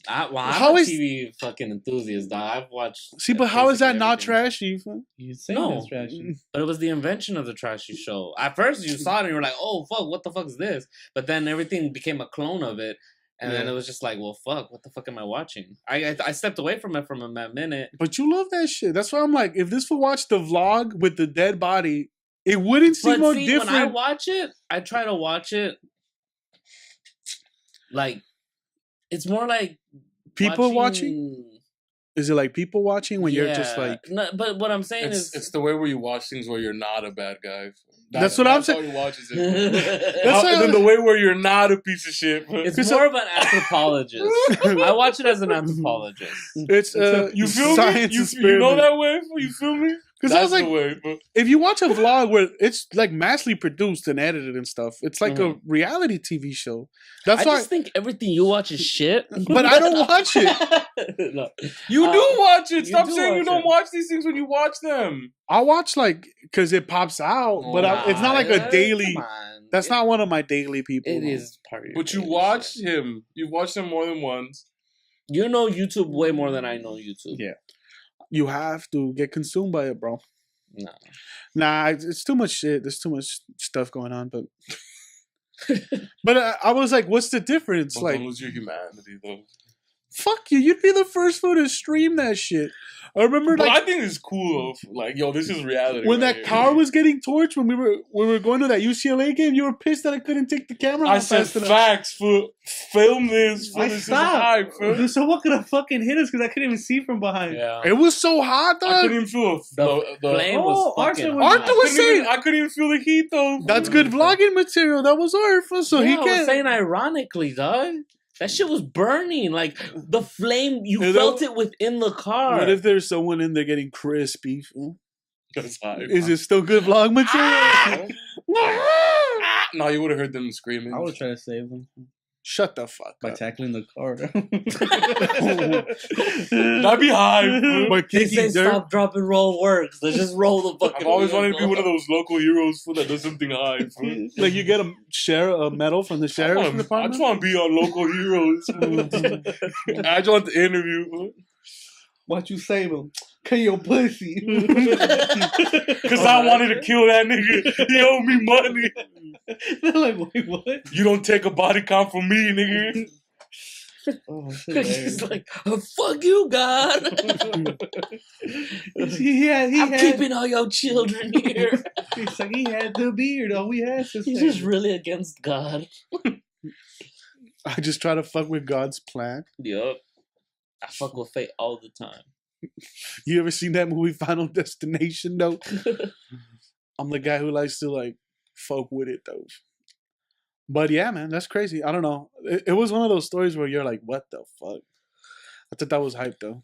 I'm How a is- TV fucking enthusiast, dog. I've watched. See, but how is that basically not everything. trashy? Fool? You say No. that's trashy. But it was the invention of the trashy show. At first, you saw it and you were like, "Oh fuck, what the fuck is this?" But then everything became a clone of it, and then Yeah. it was just like, "Well, fuck, what the fuck am I watching?" I stepped away from it for a minute. But you love that shit. That's why I'm like, if this fool watched the vlog with the dead body, it wouldn't seem But no see, different. when I watch it, I try to watch it like it's more like People watching? Is it like people watching when you're just Yeah. like? No, but what I'm saying It's the way where you watch things where you're not a bad guy. That's what I'm That's how saying. he watches it. it's That's why And then the way where you're not a piece of shit. more of an anthropologist. I watch it as an anthropologist. It's You feel me? science You know experiment. that way? You feel me? Because I That's was the like, way. But if you watch a vlog where it's like massively produced and edited and stuff, it's like a reality TV show. That's I why. just think everything you watch is shit. But I don't watch it. No. you do watch it. you Stop do saying you watch Oh, don't it. watch these things when you watch them. I watch like because it pops out, but it's not like a Nah, daily. come on. That's not one of my daily people. It is part of your But you daily watch shit. him. You've watched him more than once. You know YouTube way more than I know YouTube. Yeah. You have to get consumed by it, bro. No. Nah, it's too much shit. There's too much stuff going on, but but I was like, what's the difference? But Like, don't lose your humanity, though. Fuck you. You'd be the first fool to stream that shit. I remember But like I think it's cool. Like, yo, this is reality. when right that here. car was getting torched when we were going to that UCLA game. You were pissed that I couldn't take the camera. I out said fast enough. facts for film this. For I this is stopped. hype, fool. Dude, someone could have fucking hit us because I couldn't even see from behind. Yeah. It was so hot, I dog. couldn't even feel The flame Oh, was Arthur fucking was- hot. Arthur was saying I couldn't even feel the heat though. that's good vlogging material. That was our so Yeah, he I was can't. saying ironically, dog. That shit was burning. Like the flame, you You felt know- it within the car. What if there's someone in there getting crispy? That's hype. Is it still good vlog material? No, you would have heard them screaming. I would try to save them Shut the fuck by up. tackling the car. That'd be hype. fool. But They kicking say dirt. stop, drop, and roll works. Let's just roll the fucking. I've always wheel, wanted to be bro. one of those local heroes fool, that does something hype. fool. Like you get a medal from the I sheriff's just department. want to be on local heroes. fool. I just want the interview. fool. Why'd you save him? Cause your pussy. Cause I wanted to kill that nigga. He owed me money. They're like, wait, what? You don't take a body count from me, nigga. Oh, that's He's hilarious. like, oh, "Fuck you, God! he I'm had, keeping all your children here." He's like, he had the beard. All we had to He's say. just really against God. I just try to fuck with God's plan. Yup. I fuck with fate all the time. You ever seen that movie Final Destination though? I'm the guy who likes to like fuck with it though. But yeah, man, that's crazy. I don't know. It was one of those stories where you're like, what the fuck? I thought that was hype though.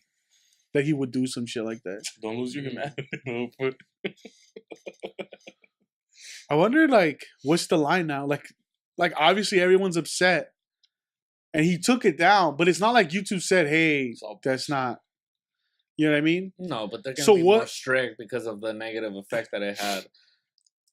That he would do some shit like that. Don't lose your humanity. But I wonder like what's the line now? Like obviously everyone's upset. And he took it down, but it's not like YouTube said, hey, that's not. You know what I mean? No, but they're gonna So be more what- strict because of the negative effect that it had.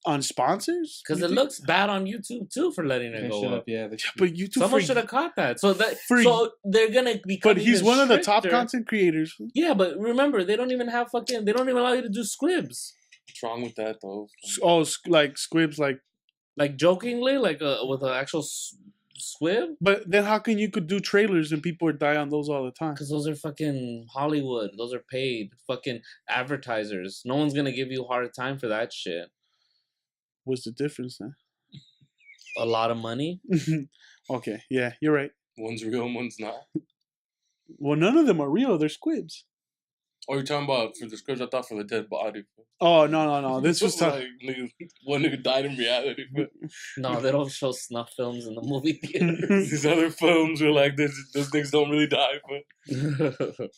On sponsors? Because You it think? looks bad on YouTube too for letting it They go should up. have, yeah. They should. But YouTube Someone for- should have caught that. So For- so they're gonna be. But he's one of the top content creators. Yeah, but remember, they don't even have fucking. They don't even allow you to do squibs. what's wrong with that though? Oh, like squibs, like. Like jokingly, like with an actual squib. But then how can you could do trailers and people would die on those all the time? Because those are fucking Hollywood. Those are paid fucking advertisers. No one's gonna give you a hard time for that shit. What's the difference then? A lot of money. Okay, yeah, you're right. One's real and one's not. Well, none of them are real. They're squibs. Oh, you're talking about for the scripts? I thought for the dead body. Oh no! This was tough. like nigga, one nigga died in reality. But No, they don't show snuff films in the movie theaters. these other films are like those niggas don't really die. But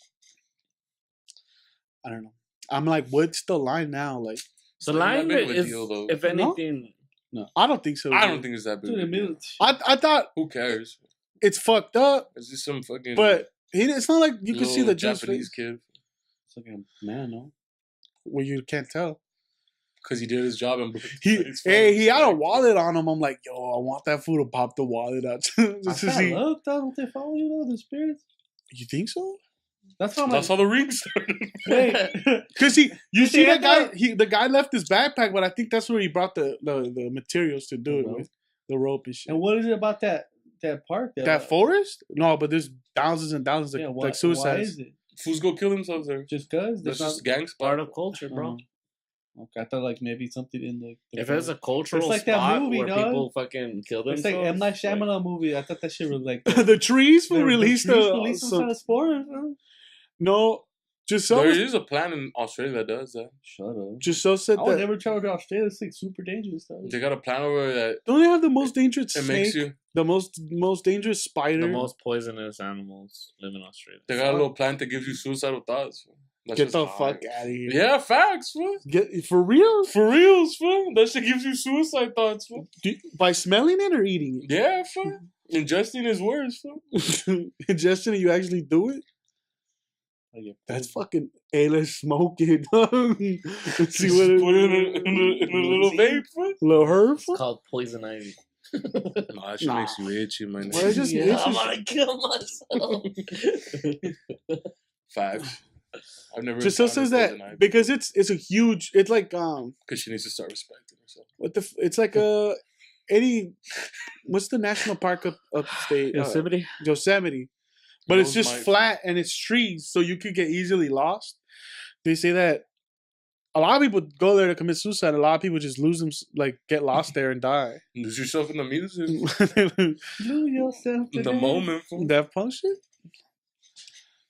I don't know. I'm like, what's the line now? Like, The not line that big of a is, deal, though. if anything, no, I don't think so. I don't think it's that big. Dude, of a deal. I thought Who cares? it's fucked up, It's just some fucking. but it's not like you can see little the Japanese Japanese face. kid It's like a man, no? Well, you can't tell. because he did his job and He had a wallet on him. I'm like, yo, I want that fool to pop the wallet out. Just to see. Look, don't they follow you though? The spirits. You think so? That's how That's much. how the ring started. Wait, Because you see that Yeah, guy. The guy left his backpack, but I think that's where he brought the materials to do The it rope? with the rope and shit. and what is it about that park? That forest? No, but there's thousands and thousands of Yeah, like why suicides. is it? Fools go kill themselves there. Just cause? That's There's just gang spot. part of culture, bro. Okay, I thought like maybe something in the If it's a cultural It's like that spot movie, where dog. people fucking kill It's themselves, like M. Night Shyamalan movie. I thought that shit was like The trees will the release trees the. release some some- kind of spores. Huh? no, just so There is a plan in Australia that does that. Shut up. just so said I would that. never travel to Australia. It's like super dangerous stuff. They got a plan over that Don't they have the most dangerous it snake? makes you. The most dangerous spider. the most poisonous animals live in Australia. They got a little plan that gives you suicidal thoughts. That's Get just the hard. fuck out of here. Yeah, facts, fool. Get for real? For reals, fool. That shit gives you suicide thoughts, fool. By smelling it or eating Yeah, fool. Ingesting is worse, fool. it? Ingestion, you actually do it? That's fucking. Hey, let's smoke it. Let's see Just what it put it in a little vape, fool. Little herb. It's called poison ivy. No, that shit makes you itchy, man. Well, it's just- Yeah, it's I'm just- gonna kill myself. Facts. I've never. Just so says that because it's a huge. It's like because she needs to start respecting herself. what the it's like any what's the national park upstate? Yosemite. Yosemite. But it's Those just might- flat and it's trees, so you could get easily lost. They say that a lot of people go there to commit suicide. A lot of people just lose them, like get lost there and die. Lose yourself in the music. Lose yourself In the today. moment. Fool. That punk shit.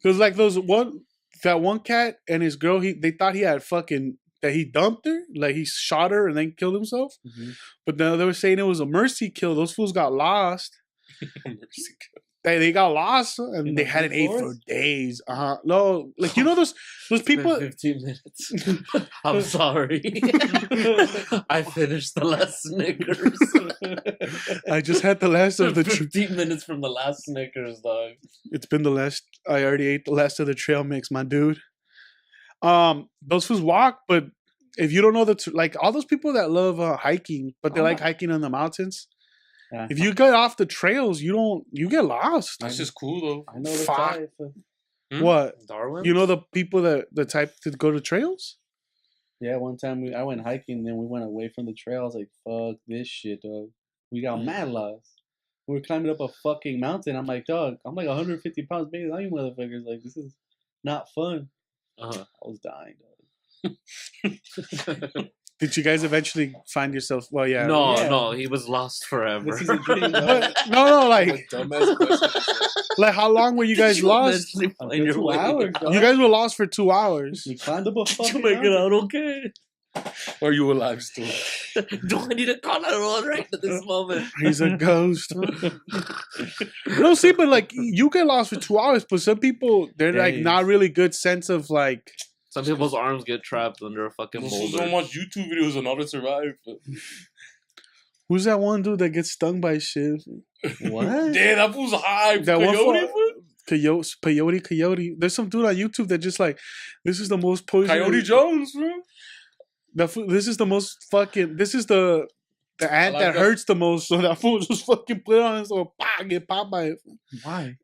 Because like that one cat and his girl, they thought he had fucking that he dumped her, like he shot her and then killed himself. Mhm. But then they were saying it was a mercy kill. Those fools got lost. Mercy. They got lost and In they the hadn't ate for forest? days. No, like you know those people. 15 minutes. I'm sorry. I finished the last Snickers. I just had the last of the. 15 minutes from the last Snickers, dog. It's been the last. I already ate the last of the trail mix, my dude. Those fools walk, but if you don't know like all those people that love hiking, but they like hiking in the mountains. Yeah. If you get off the trails, you get lost. That's just cool though. I know the Fuck. type. What? Darwin? You know the people the type to go to trails? Yeah, one time I went hiking, then we went away from the trail. I was like, "Fuck this shit, dog." We got mad lost. We were climbing up a fucking mountain. I'm like, "Dog, I'm like 150 pounds bigger than you motherfuckers. Like, this is not fun." Uh-huh. I was dying, dog. Did you guys eventually find yourself? Well, yeah. No, he was lost forever. This is a dream, dog. But, no, like Dumbass question. how long were you guys lost? eventually For find your 2 way hours, out? dog. You guys were lost for 2 hours. We climbed up a To fucking make it mountain. out okay. Are you alive still? Do I need to call out right at this moment? He's a ghost. No, see, but like you get lost for 2 hours, but some people they're like Days. not really good sense of like. Some people's arms get trapped under a fucking Those fools boulder. don't watch YouTube videos on how to survive. Who's that one dude that gets stung by shit? What? Damn, that fool's hype. That one Coyote, fool? fool? Coyote. There's some dude on YouTube that just like this is the most poisonous. Coyote Jones, fool. This is the most fucking. This is the ant like that that. hurts the most. So that fool just fucking put it on his little get popped by it Why?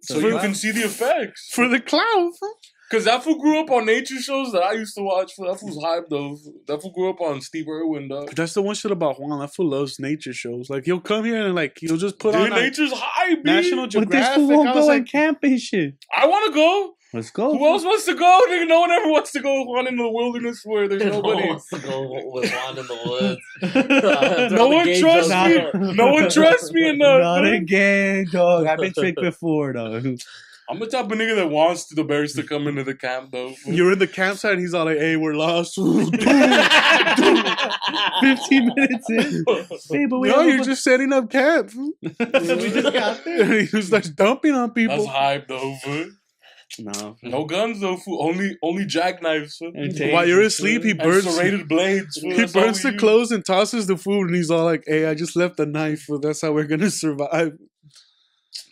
So you can see the effects. for the clown. Fool. Because that fool grew up on nature shows that I used to watch. Fool. That fool's hype, though. That fool grew up on Steve Irwin, dog. That's the one shit about Juan. That fool loves nature shows. Like he'll come here and like he'll just put Dude, on like, nature's hype, National B. But this Geographic. fool won't I was go like, and camp and shit. I want to go. Let's go. Who else wants to go? Nigga, no one ever wants to go on in the wilderness where there's No one nobody. wants to go with Juan in the woods. No one trusts me. No one trusts me enough. Not man. again, dog. I've been tricked before, dog. I'm the type of nigga that wants the bears to come into the camp, though. you're in the campsite and he's all like, "Hey, we're lost." 15 minutes in. Hey, but we No, have you're just setting up camp. fool. we just got there. He just starts dumping on people. That's hype, though, fool. No. No guns, though, fool. Only jackknives, fool. While you're asleep, he And burns. serrated blades, fool. He That's all burns we the use. clothes and tosses the food, and he's all like, "Hey, I just left the knife. Fool. That's how we're gonna survive."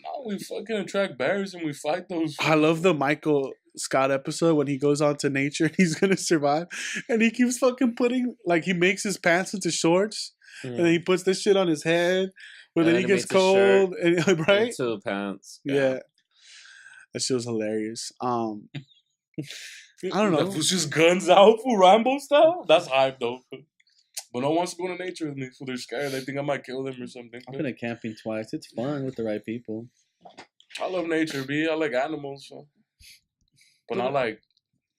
No, we fucking attract bears and we fight those. I love the Michael Scott episode when he goes out to nature and he's gonna survive, and he keeps fucking putting like he makes his pants into shorts, and then he puts this shit on his head, but And then he then he gets makes a shirt. cold, and right? Into pants. Yeah. That shit was hilarious. I don't know. That was just guns out for Rambo style. That's hype though. But no one wants to go to nature with me, so they're scared. They think I might kill them or something. I've been to camping twice. It's fun with the right people. I love nature, B. I like animals, so. But not like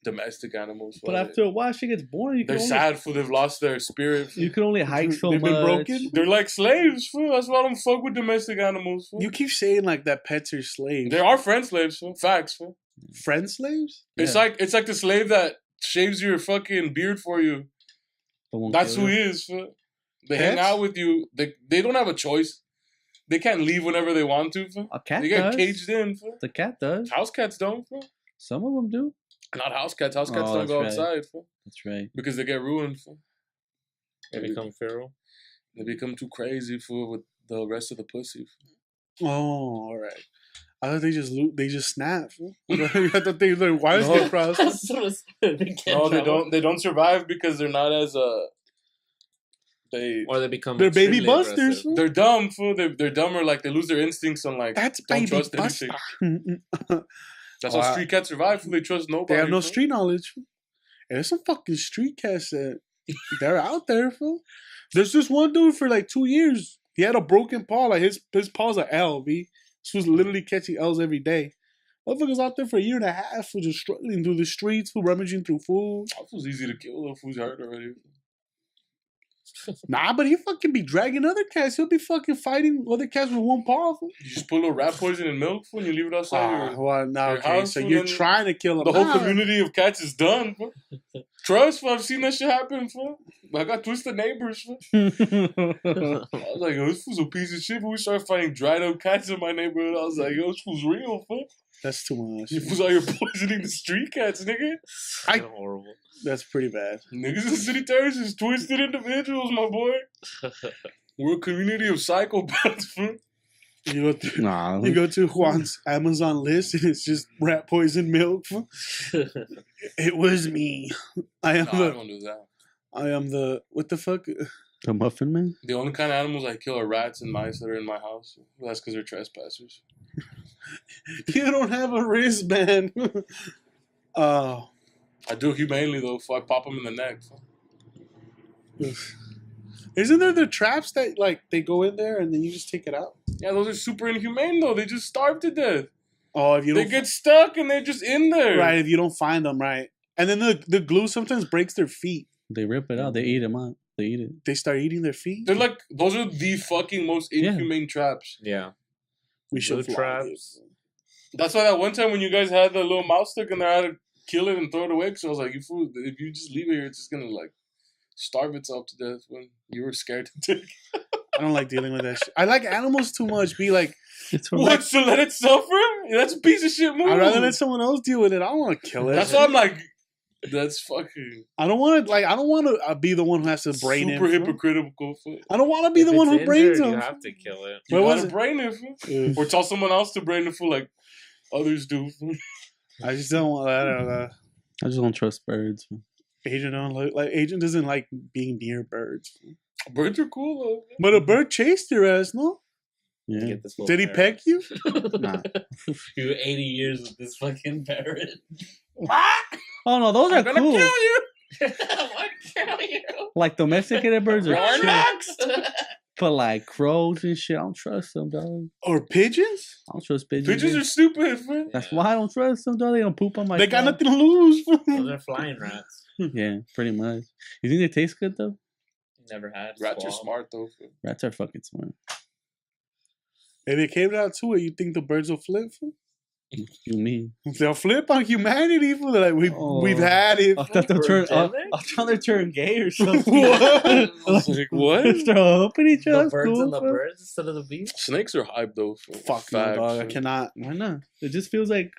domestic animals. But after a while, shit gets boring. they're sad for they've lost their spirit. You can only hike so They've much. been broken? They're like slaves, fool. That's why I don't fuck with domestic animals. Fool. You keep saying like that pets are slaves. They are friend slaves, fool. Facts, fool. Friend slaves? It's Yeah. like the slave that shaves your fucking beard for you. But won't That's kill who you. he is. Fool. They hang Pets? out with you. They don't have a choice. They can't leave whenever they want to. Fool. A cat They get does. caged in. Fool. The cat does. House cats don't. Fool. Some of them do. Not house cats. House cats Oh, don't go that's right. outside fool, That's right. because they get ruined. Fool. They become feral. They become too crazy fool with the rest of the pussy. Fool. Oh, all right. I thought they just snap. I thought their wires No. get crossed. No, they don't survive because they're not as they Or they become. They're baby extremely busters. aggressive. fool. they're dumb. Fool. They're dumber. Like they lose their instincts on like That's don't baby trust buster. anything. That's how Wow. street cats survive. Fool. They trust nobody. They have no fool. street knowledge. And there's some fucking street cats that they're out there, fool. There's this one dude for like 2 years. He had a broken paw. Like his paw's an L, B. This was literally catching L's every day. Motherfuckers out there for a year and a half for just struggling through the streets, for rummaging through food. That was easy to kill. That fool's hurt already. Nah, but he fucking be dragging other cats. He'll be fucking fighting other cats with one paw. Fool. You just put a little rat poison in milk, fool, and you leave it outside. Well, no, your okay. house, So fool, you're then trying to kill him. The whole Nah. community of cats is done, fool. Trust, fool. I've seen that shit happen, fool. I got twisted neighbors, fool. I was like, yo, this fool's a piece of shit. But we started finding dried up cats in my neighborhood. I was like, yo, this fool's real, fool. That's too much. You fools out here poisoning the street cats, nigga. Horrible. That's pretty bad. Niggas in city terrorists is twisted individuals, my boy. We're a community of psychopaths, fool. You go to, Nah. you go to Juan's Amazon list and it's just rat poison milk. Fool. It was me. I am No, I the. don't do that. I am the. What the fuck? The Muffin Man? The only kind of animals I kill are rats and mice that are in my house. That's because they're trespassers. You don't have a wristband. Oh. I do humanely, though, if I pop them in the neck. Isn't there the traps that, like, they go in there and then you just take it out? Yeah, those are super inhumane, though. They just starve to death. Oh, if you They don't. get stuck and they're just in there. Right, if you don't find them, right. And then the glue sometimes breaks their feet. They rip it out. They eat them out. They eat it. They start eating their feet. They're like, those are the fucking most Yeah. inhumane traps. Yeah. We should Glue vlog traps. That's why that one time when you guys had the little mouse stick and I had to kill it and throw it away, because I was like, you fool, if you just leave it here, it's just going to, like, starve itself to death when you were scared to take it. I don't like dealing with that shit. I like animals too much. Be like, It's What, to let it suffer? That's a piece of shit move. I'd rather let someone else deal with it. I don't want to kill it. That's why I'm like, that's fucking I don't want to be the one who has to brain super him. hypocritical. I don't want to be If the one it's who brains injured, him. You have to kill it. You What was gotta it? brain it, fool. Ugh. Or tell someone else to brain it for like others do. Fool. I just don't want. I don't know. I just don't trust birds. Agent don't like. Agent doesn't like being near birds. Birds are cool though. But a bird chased your ass, no? Yeah. Get this little Did he parrot. peck you? Nah. You 80 years with this fucking parrot. Oh no, those are I'm gonna cool. kill you. What kill you? Like domesticated birds are You're chill. next. But like crows and shit, I don't trust them, dog. Or pigeons? I don't trust pigeons. Pigeons either. are stupid, fool. That's why I don't trust them, dog. They gonna poop on my. They got car. nothing to lose. Those are flying rats. Yeah, pretty much. You think they taste good though? Never had. Rats are swab. smart though. Fool. Rats are fucking smart. If it came down to it, you think the birds will flip? You mean? They'll flip on humanity. Like we've had it. I thought they'll turn. Pandemic? I thought they'll turn gay or something. What? I was like, what? They're helping each other. The That's birds cool, and the bro. birds instead of the bees. Snakes are hype though. Fool. Fuck no, Facts, dog. I fool. cannot. Why not? It just feels like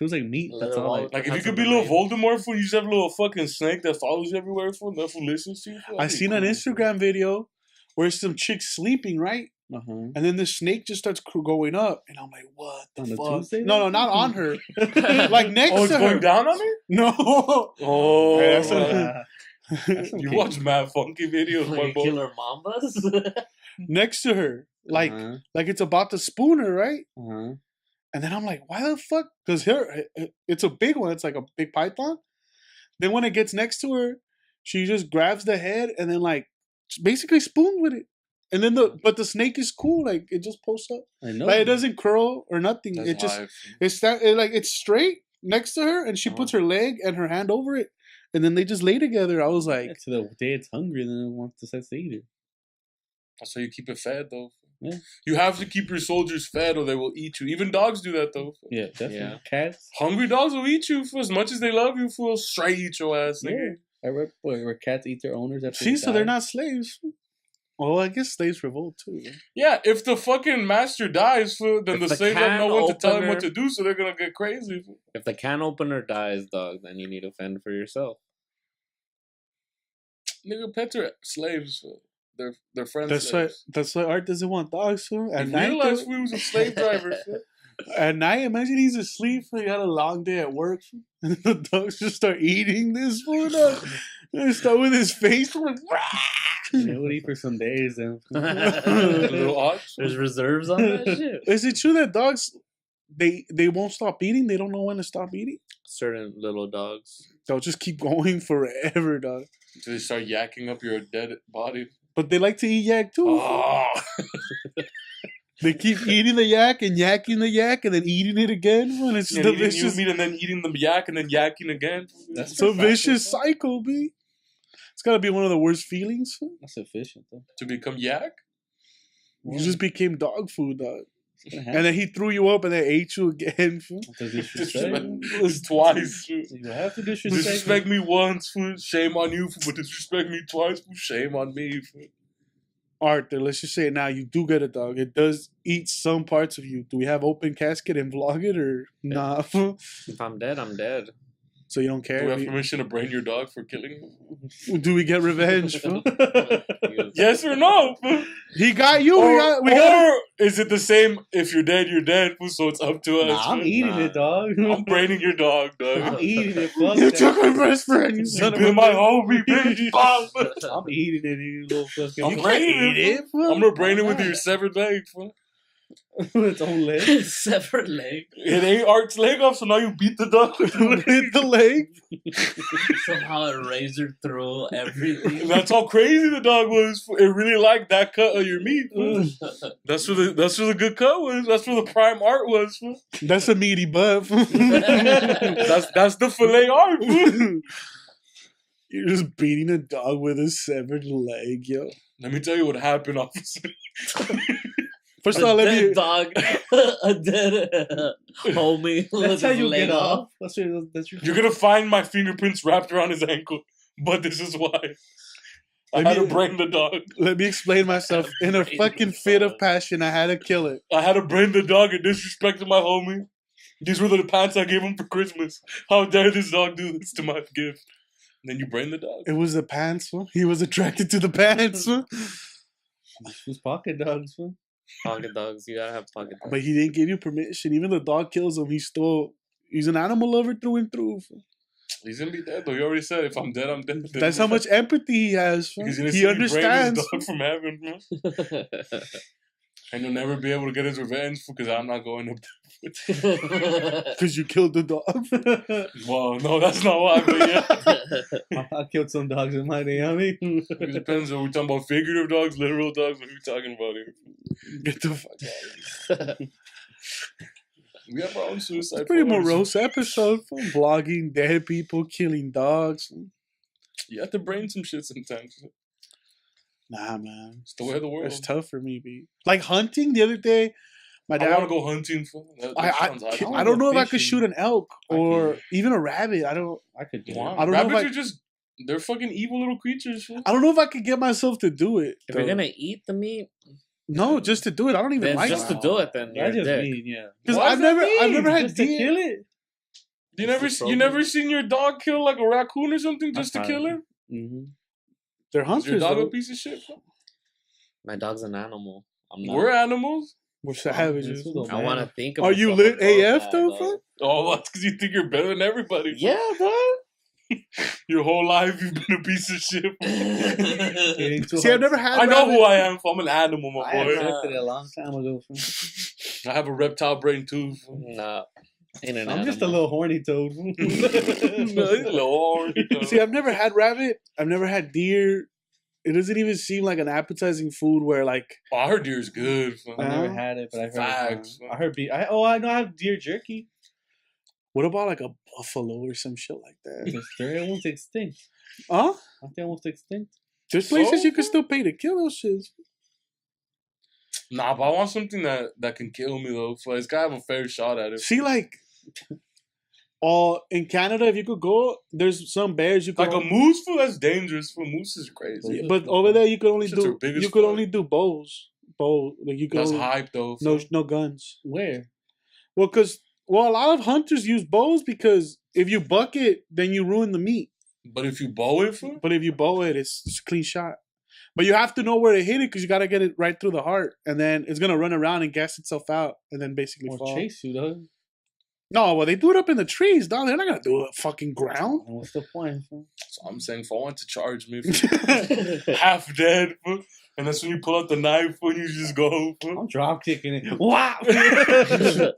meat. That's all. Like if you could be little Voldemort, fool, you just have a little fucking snake that follows you everywhere, fool. That fool listens to you. Fool. I That'd be seen an cool. Instagram video where some chick's sleeping, right? Uh-huh. And then the snake just starts going up, and I'm like, "What the On the fuck?" Tuesday, No, then? not on her. Like next Oh, it's to going her. down on her? No. Oh, Hey, that's you watch mad funky videos, my Like boy. killer mambas. next to her, like Uh-huh. it's about to spoon her, right? Uh-huh. And then I'm like, "Why the fuck?" Because here, it's a big one. It's like a big python. Then when it gets next to her, she just grabs the head and then like basically spoons with it. And then the snake is cool. Like it just posts up. I know. Like it doesn't curl or nothing. That's It just live. it's straight next to her, and she puts her leg and her hand over it, and then they just lay together. I was like, Yeah, to the day it's hungry, then it wants to eat it. That's how you keep it fed, though. Yeah. You have to keep your soldiers fed, or they will eat you. Even dogs do that, though. Yeah, definitely. Yeah. Cats. Hungry dogs will eat you for as much as they love you. For straight eat your ass, Yeah. nigga. I read where cats eat their owners after see, they so they're die. not slaves. Well, I guess slaves revolt too. Yeah, if the fucking master dies, fool, then If the the slaves have can no one to tell them what opener- to do, so they're gonna get crazy. Fool. If the can opener dies, dog, then you need to fend for yourself. Nigga, pets are slaves. Fool. They're friends. That's why Art doesn't want dogs. So at If night, real life, we was a slave driver. Fool. at night, imagine he's asleep. He had a long day at work, and the dogs just start eating this food. They start with his face. Like, They would eat for some days. Then. Little ox. There's reserves on that shit. is it true that dogs they won't stop eating? They don't know when to stop eating. Certain little dogs. They'll just keep going forever, dog. So they start yakking up your dead body. But they like to eat yak too. Oh. They keep eating the yak and yakking the yak and then eating it again. And it's just And a eating vicious, meat and then eating the yak and then yakking again. That's it's a vicious cycle, B. It's gotta be one of the worst feelings. That's efficient, though. To become yak? You just became dog food, dog. It's gonna And happen. then he threw you up and then ate you again. Fool. Because disrespect. It's twice. Fool. You have to disrespect. Disrespect me once, fool. Shame on you, fool. But disrespect me twice, fool. Shame on me, fool. Arthur, let's just say it now. You do get a dog. It does eat some parts of you. Do we have open casket and vlog it or nah? Fool? If I'm dead, I'm dead. So you don't Do we have care? permission to brain your dog for killing him? Do we get revenge? Fool? Yes or no? Fool? He got you. Or, we got or is it the same? If you're dead, you're dead, fool. So it's up to us. Nah, I'm fool. eating it, dog. I'm braining your dog, I'm dog. eating it. Fuck You that. took my best friend. You You son of been a my bitch. homie, bitch. Bob. I'm eating it, you little fucking. I'm You can't braining eat it. it, fool. I'm gonna brain it with your severed leg, fool. its own leg. Separate leg. It ain't Art's leg off, so now you beat the dog with the leg. Hit the leg. Somehow it razored through everything. That's how crazy the dog was. It really liked that cut of your meat. Fool. That's where the good cut was. That's where the prime art was. Fool. That's a meaty butt. That's the fillet art. Fool. You're just beating a dog with a severed leg, yo. Let me tell you what happened, officer. First of A all, let dead me. dog, a dead homie. That's with how his you leg get off. That's your. You're gonna find my fingerprints wrapped around his ankle, but this is why. I had to brain the dog. Let me explain myself. In a fucking fit of passion, I had to kill it. I had to brain the dog and disrespected my homie. These were the pants I gave him for Christmas. How dare this dog do this to my gift? And then you brain the dog. It was the pants, fool. He was attracted to the pants, fool. Who's pocket dogs, man? Pocket dogs, you gotta have pocket dogs. But he didn't give you permission. Even the dog kills him. He's an animal lover through and through, fool. He's gonna be dead though. You already said if I'm dead, I'm dead. That's how much empathy he has, fool. He's gonna He see understands. me brain his dog from heaven, man. And he'll never be able to get his revenge because I'm not going up. Because you killed the dog. Well, no, that's not why. But yeah, I killed some dogs in my day. I mean, it depends. Are we talking about figurative dogs, literal dogs? What are we talking about here? Get the fuck out of here. We have our own suicide. It's pretty forums. morose episode, fool. Vlogging dead people, killing dogs. You have to brain some shit sometimes. Nah, man. It's the way of the world. It's tough for me, B. Like hunting the other day, my I dad. want to go hunting. That sounds awesome. I don't know if I could fishing. shoot an elk I or can. even a rabbit. I don't I could do Wow. it. I don't know if Rabbits I- are just, they're fucking evil little creatures. Fool. I don't know if I could get myself to do it. If you're though. gonna eat the meat, No, just to do it. I don't even then like just it. to do it, then you're That's a just dick. mean, yeah. Because Why I've does that never had Just to deer. kill it. You never seen your dog kill like a raccoon or something just to kill it? Mm-hmm. They're Is hunters. your dog Though. a piece of shit? Fool? My dog's an animal. I'm not. We're animals. We're savages. I want to think of Are you myself lit as AF that, though, dog. fool? Oh, that's because you think you're better than everybody. Yeah, bro. Your whole life you've been a piece of shit. See, I've never had. I know rabbit. who I am. Fool. I'm an animal, my I boy. accepted it a long time ago. I have a reptile brain too. Fool. Nah. Ain't an I'm just a animal. little horny toad. No, he's a little horny, though. See, I've never had rabbit. I've never had deer. It doesn't even seem like an appetizing food where, like, Oh, I heard deer's good. Fool. I never had it, but I heard. Facts. I heard beef. I know I have deer jerky. what about like a buffalo or some shit like that? They're almost extinct. Huh? Aren't they almost extinct? There's places So? you can still pay to kill those shits. Nah, but I want something that can kill me though. So it's gotta have a fair shot at it. See, like, in Canada, if you could go, there's some bears you could Like a moose, fool, that's dangerous. Fool, moose is crazy. but over there you could only Shits are do big as you could fuck. only do bows. Like you could That's only, hype though. no fool. guns. Where? Well, a lot of hunters use bows because if you buck it, then you ruin the meat. But if you bow it, fool, But if you bow it, it's just a clean shot. But you have to know where to hit it because you got to get it right through the heart, and then it's gonna run around and gas itself out, and then basically Or fall. chase you, though. No, well, they do it up in the trees, dog. They're not gonna do it fucking ground. And what's the point? Fool? So I'm saying, if I want to charge me, fool, half dead, fool, and that's when you pull out the knife, fool, you just go, fool. I'm drop kicking it. Wow!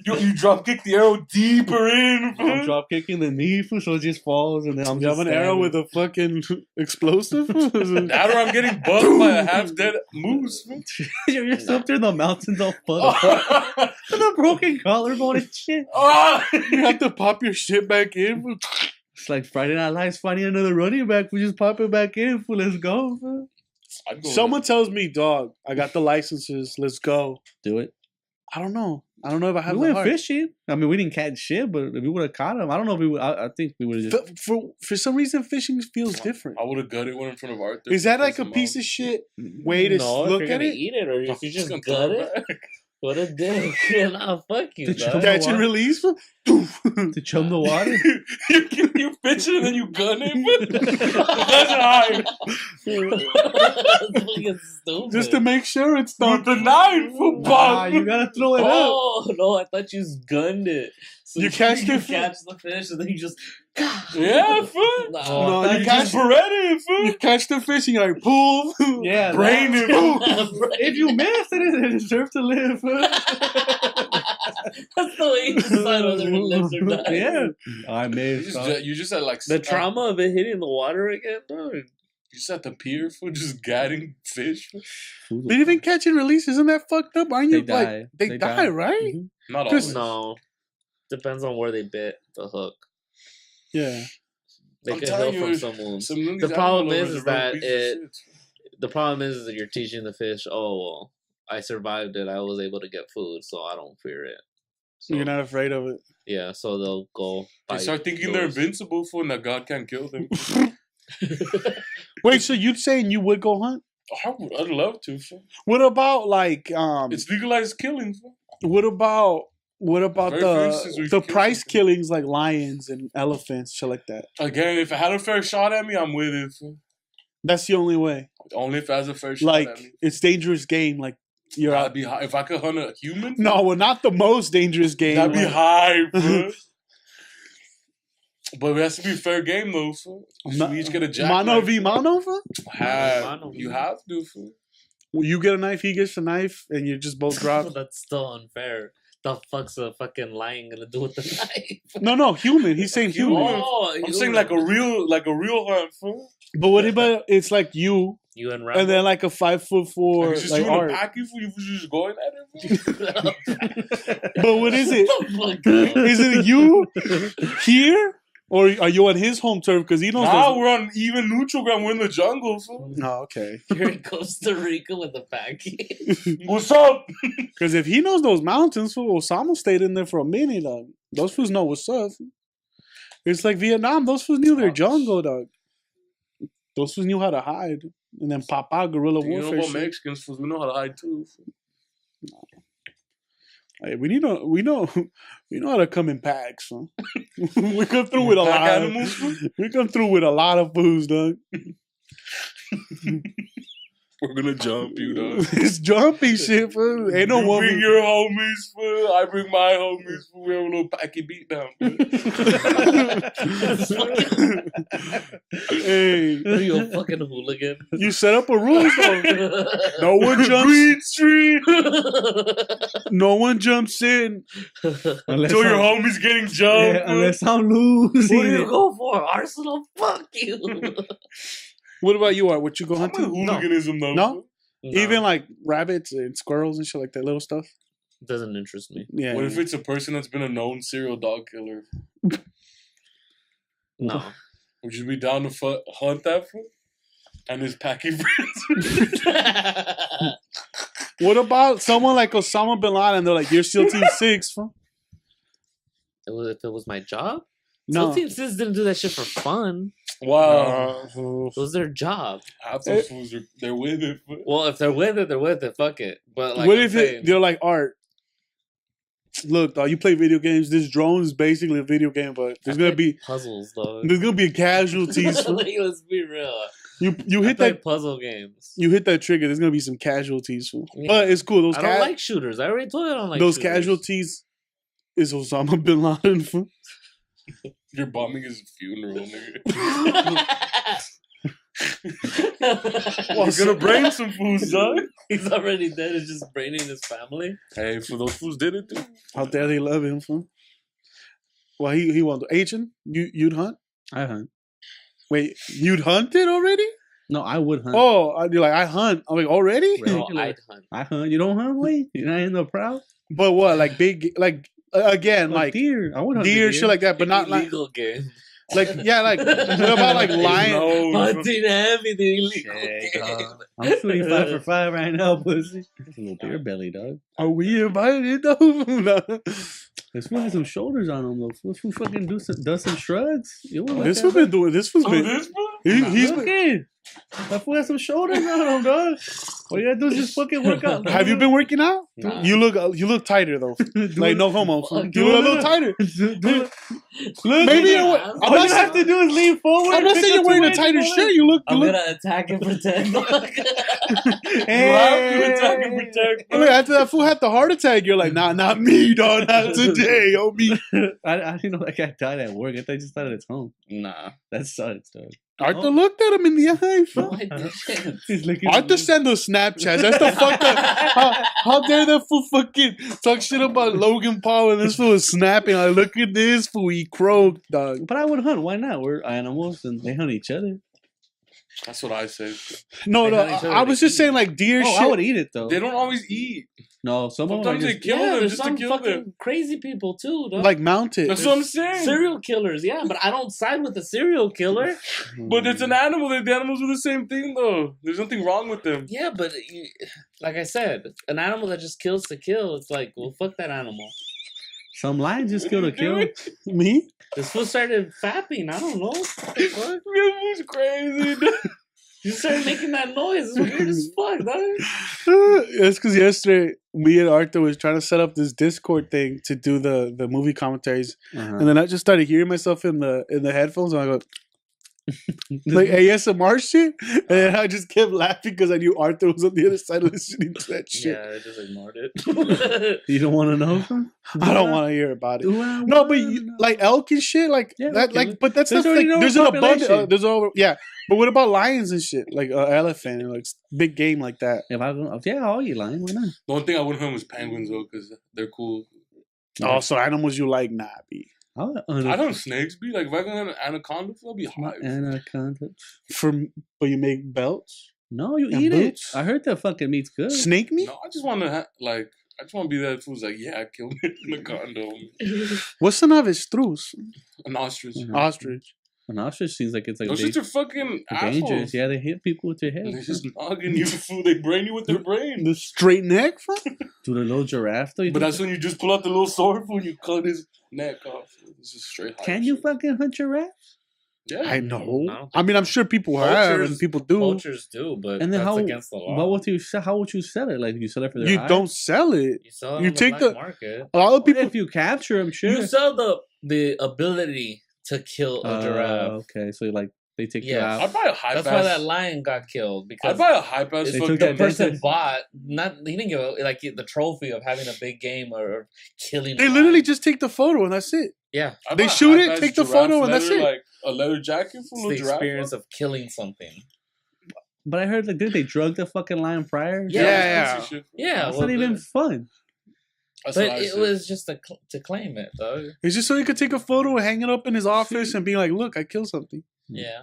You drop kick the arrow deeper in, fool. I'm drop kicking the knee, fool, so it just falls, and then I'm You have just an arrow with a fucking explosive. That or I'm getting bugged by a half dead moose, fool. You're just up there in the mountains all fucked up. With a broken collarbone and shit. You have to pop your shit back in. It's like Friday Night Lights finding another running back. We just pop it back in, fool. Let's go, fool. Someone tells me, dog, I got the licenses. Let's go. Do it. I don't know. I don't know if I have We the went heart. fishing. I mean, we didn't catch shit, but if we would have caught him, I don't know if we would. I think we would have just. For some reason, fishing feels different. I would have gutted one in front of Arthur. Is that like a piece of shit way to No, look if you're at gonna it? eat it, or if you Just just gonna gut throw it, back. what a dick. Nah, fuck you, Did you dog. Catch and release? To chum the water. you pitch it and then you gun it. That's high. That's fucking stupid. Just to make sure it's With not. the knife, fool, Ah, bug. you gotta throw it up. Oh no! I thought you just gunned it. So You catch the you fish? catch the fish, and then you just Yeah, fool. Nah. No, You you just catch, bread it, fool. you catch the fish and you're like, pull. Yeah, Brain that- it. If you miss, then it deserves to live. That's the way you decide whether it lives or not. Yeah. I made You just had like The trauma of it hitting the water again, dog. You just at the pier, fool, just guiding fish. Fool. But even catch and release, isn't that fucked up? Aren't you They like die. they They die, die. right? Mhm. Not Just- always. No. Depends on where they bit the hook. Yeah. They I'm could telling heal you, from some wounds. Some of The these problem animal is lovers that are real pieces of shit. The problem is that you're teaching the fish, oh, well, I survived it. I was able to get food, so I don't fear it. So, You're not afraid of it. yeah, so they'll go. They bite start thinking they're those. invincible, fool, and that God can't kill them. Wait, so you'd saying you would go hunt? I'd love to, fool. What about like It's legalized killing, fool. what about Very instance, we the kill price something. killings like lions and elephants, shit like that? Again, if it had a fair shot at me, I'm with it, fool. That's the only way. Only if it has a fair shot at Like me. it's dangerous game. Like you're I'd out. be high. If I could hunt a human, No, well, not the most dangerous game. that'd be like- high, fool. But it has to be fair game, though, fool. So we each get a jack. Mano v mano, fool? Have you have to, fool. Well, you get a knife, he gets a knife, and you just both drop. That's still unfair. The fuck's a fucking lion gonna do with the knife? No, human. He's saying human. Oh, I'm saying like a real hunt, fool. But what about it's like you you and Rambo. and then like a 5'4" Like, it's just like you in Art. a packy, fool. You was just going at it, fool. But what is it? Fuck. Is it you here, or are you on his home turf? Because he knows. Now those- we're on even neutral ground. We're in the jungle, fool. No, okay. You're in Costa Rica with a package. What's up? Because if he knows those mountains, fool, Osama stayed in there for a minute, dog. Those fools know what's up. It's like Vietnam. Those fools knew their jungle, dog. Those fools knew how to hide, and then pop out guerrilla You know warfare. about shit. Mexicans, fools. We know how to hide too. Fool. Hey, we know how to come in packs. Huh? We come through with a Pack lot. animals, fool? We come through with a lot of fools, dog. We're gonna jump you, dog. It's jumpy shit, fool. Ain't no You woman. bring your homies, fool. I bring my homies, fool. We have a little packy beat down, Hey, Are you a fucking hooligan? you set up a rule, though. No one jumps. Green Street. No one jumps in. Unless Till your I'm- homies getting jumped. Yeah, unless I'm losing. What do you go for? Arsenal? Fuck you. What about you, Art? What you go I'm hunt with to? hooliganism, though. No? fool. Even like rabbits and squirrels and shit like that little stuff. Doesn't interest me. Yeah. What if it's a person that's been a known serial dog killer? No. Would you be down to hunt that fool? And his packy friends? What about someone like Osama bin Laden? They're like, you're SEAL Team 6. Fool. If it was my job? No. SEAL Team 6 didn't do that shit for fun. Wow. It was their job. Half those fools, they're with it. Fool. Well, if they're with it, they're with it. Fuck it. But like, What I'm if saying, they're like, Art, look, dog, you play video games. This drone is basically a video game, but there's gonna be puzzles, dog. casualties. fool. Like, let's be real. You I hit play that puzzle games. you hit that trigger. There's gonna be some casualties. Fool. Yeah. But it's cool. Those I don't like shooters. I already told you I don't like those shooters. casualties is Osama bin Laden, fool. You're bombing his funeral, nigga. You're gonna brain some fools, dog. He's already dead. It's just braining his family. Hey, for those fools did it too. How dare they love him, fool. Well, he won't. Agent, you'd hunt? I hunt. Wait, you'd hunted already? No, I would hunt. Oh, you're like, I hunt. I'm like, already? Bro, I'd hunt. I hunt. You don't hunt, wait? You're not in the proud? But what, like big, like, again, like deer. I would hunt deer, shit like that, but not like, illegal game. like, yeah, like, what about like lion? No, Hunting everything illegal Shit, game. dog. I'm shooting 5 for 5 right now, pussy. That's a little beer belly, dog. Are we invited though? This fool has some shoulders on him, though. This fool fucking does some shrugs. You wouldn't This like fool that, been doing, this fool's Oh, been, this one? he's Look been, at that fool has some shoulders on him, dog. All you gotta do is just fucking work out. have you been working out? Nah. You look tighter though. Like, no homo. Fuck, You look a little tighter. Maybe you're, I'm All not you have to do is lean forward. I'm not saying you're wearing a tighter shirt. You look, I'm gonna attack and pretend. You have to attack and protect. I mean, after that fool had the heart attack, you're like, nah, not me, dog, not today, homie. I didn't know that guy died at work. I thought he just died at his home. Nah. That sucks, dog. Arthur looked at him in the eye. No, I didn't. He's looking Arthur sent those Snapchats. That's the fuck up. How dare that fool fucking talk shit about Logan Paul and this fool is snapping. Like, look at this fool. He croaked, dog. But I would hunt. Why not? We're animals and they hunt each other. That's what I say. No, They no. had each other I was to just eat. saying, like, deer Oh, shit. I would eat it, though. They don't always eat. No, some of them are Sometimes they just... kill Yeah, them there's just to some kill fucking them. crazy people too, dog. Like, mounted. That's what I'm saying. Serial killers, yeah, but I don't side with the serial killer. But it's an animal. The animals do the same thing, though. There's nothing wrong with them. Yeah, but like I said, an animal that just kills to kill, it's like, well, fuck that animal. Some lions just kill to kill. Me? This fool started fapping. I don't know. What the fuck? It's crazy. You started making that noise. It's weird as fuck, dog. It's because yesterday, me and Arthur was trying to set up this Discord thing to do the movie commentaries. Uh-huh. And then I just started hearing myself in the headphones, and I go, like ASMR shit. And then I just kept laughing because I knew Arthur was on the other side listening to that shit. Yeah, I just ignored it. You don't want to know? I don't want to hear about it. Do I No, but wanna know? like elk and shit, like Yeah, that, okay. like, but that's There's not like already no there's an abundance. population. There's over, yeah. But what about lions and shit, like elephant and like big game like that? If I go, yeah, I'll eat lion. Why not? The one thing I wouldn't hunt was penguins, though, because they're cool. Oh, so animals you like, nah, B. I'll I don't snakes be like if I can hunt an anaconda, that'll be My high. anaconda. But you make belts, No, you And eat boots? it. I heard that fucking meat's good. snake meat. No, I just want to I just want to be that fool's like, yeah, I killed an anaconda, What's the avestruz? an ostrich. Mhm. Ostrich. An ostrich seems like it's like Those shits are fucking dangerous. assholes. Yeah, they hit people with their head. They just noggin you fool. They brain you with their brain. The straight neck. Fool? Do the little giraffe though? But that's when you just pull out the little sword fool and you cut his neck off. This is straight high Can you shit. fucking hunt giraffes? Yeah. I know. No. I mean, I'm sure people have and people do. Vultures do, but And then that's how? against the law. But what do you sell? How would you sell it? Like you sell it for their You eyes? don't sell it. You sell it You on take the the- black market. A lot of people. If you capture them, sure. You sell the ability to kill a giraffe. Okay, so like they take you Yeah. out. I'd buy a high That's pass. why that lion got killed, I'd because buy a high pass. They fucking took the that person person- bought he didn't give like the trophy of having a big game or killing. They a literally lion. just take the photo and that's it. yeah. I'd They buy a shoot it, high-pass take the giraffe photo, and that's leather, it. Like a leather jacket It's full the of giraffe. experience of killing something. But I heard like did they drug the fucking lion prior? Yeah, yeah. That's shit. Yeah, That's well, not even fun. That's but what I it said. was just to claim it, though. It's just so he could take a photo and hang it up in his office and be like, "Look, I killed something." Yeah.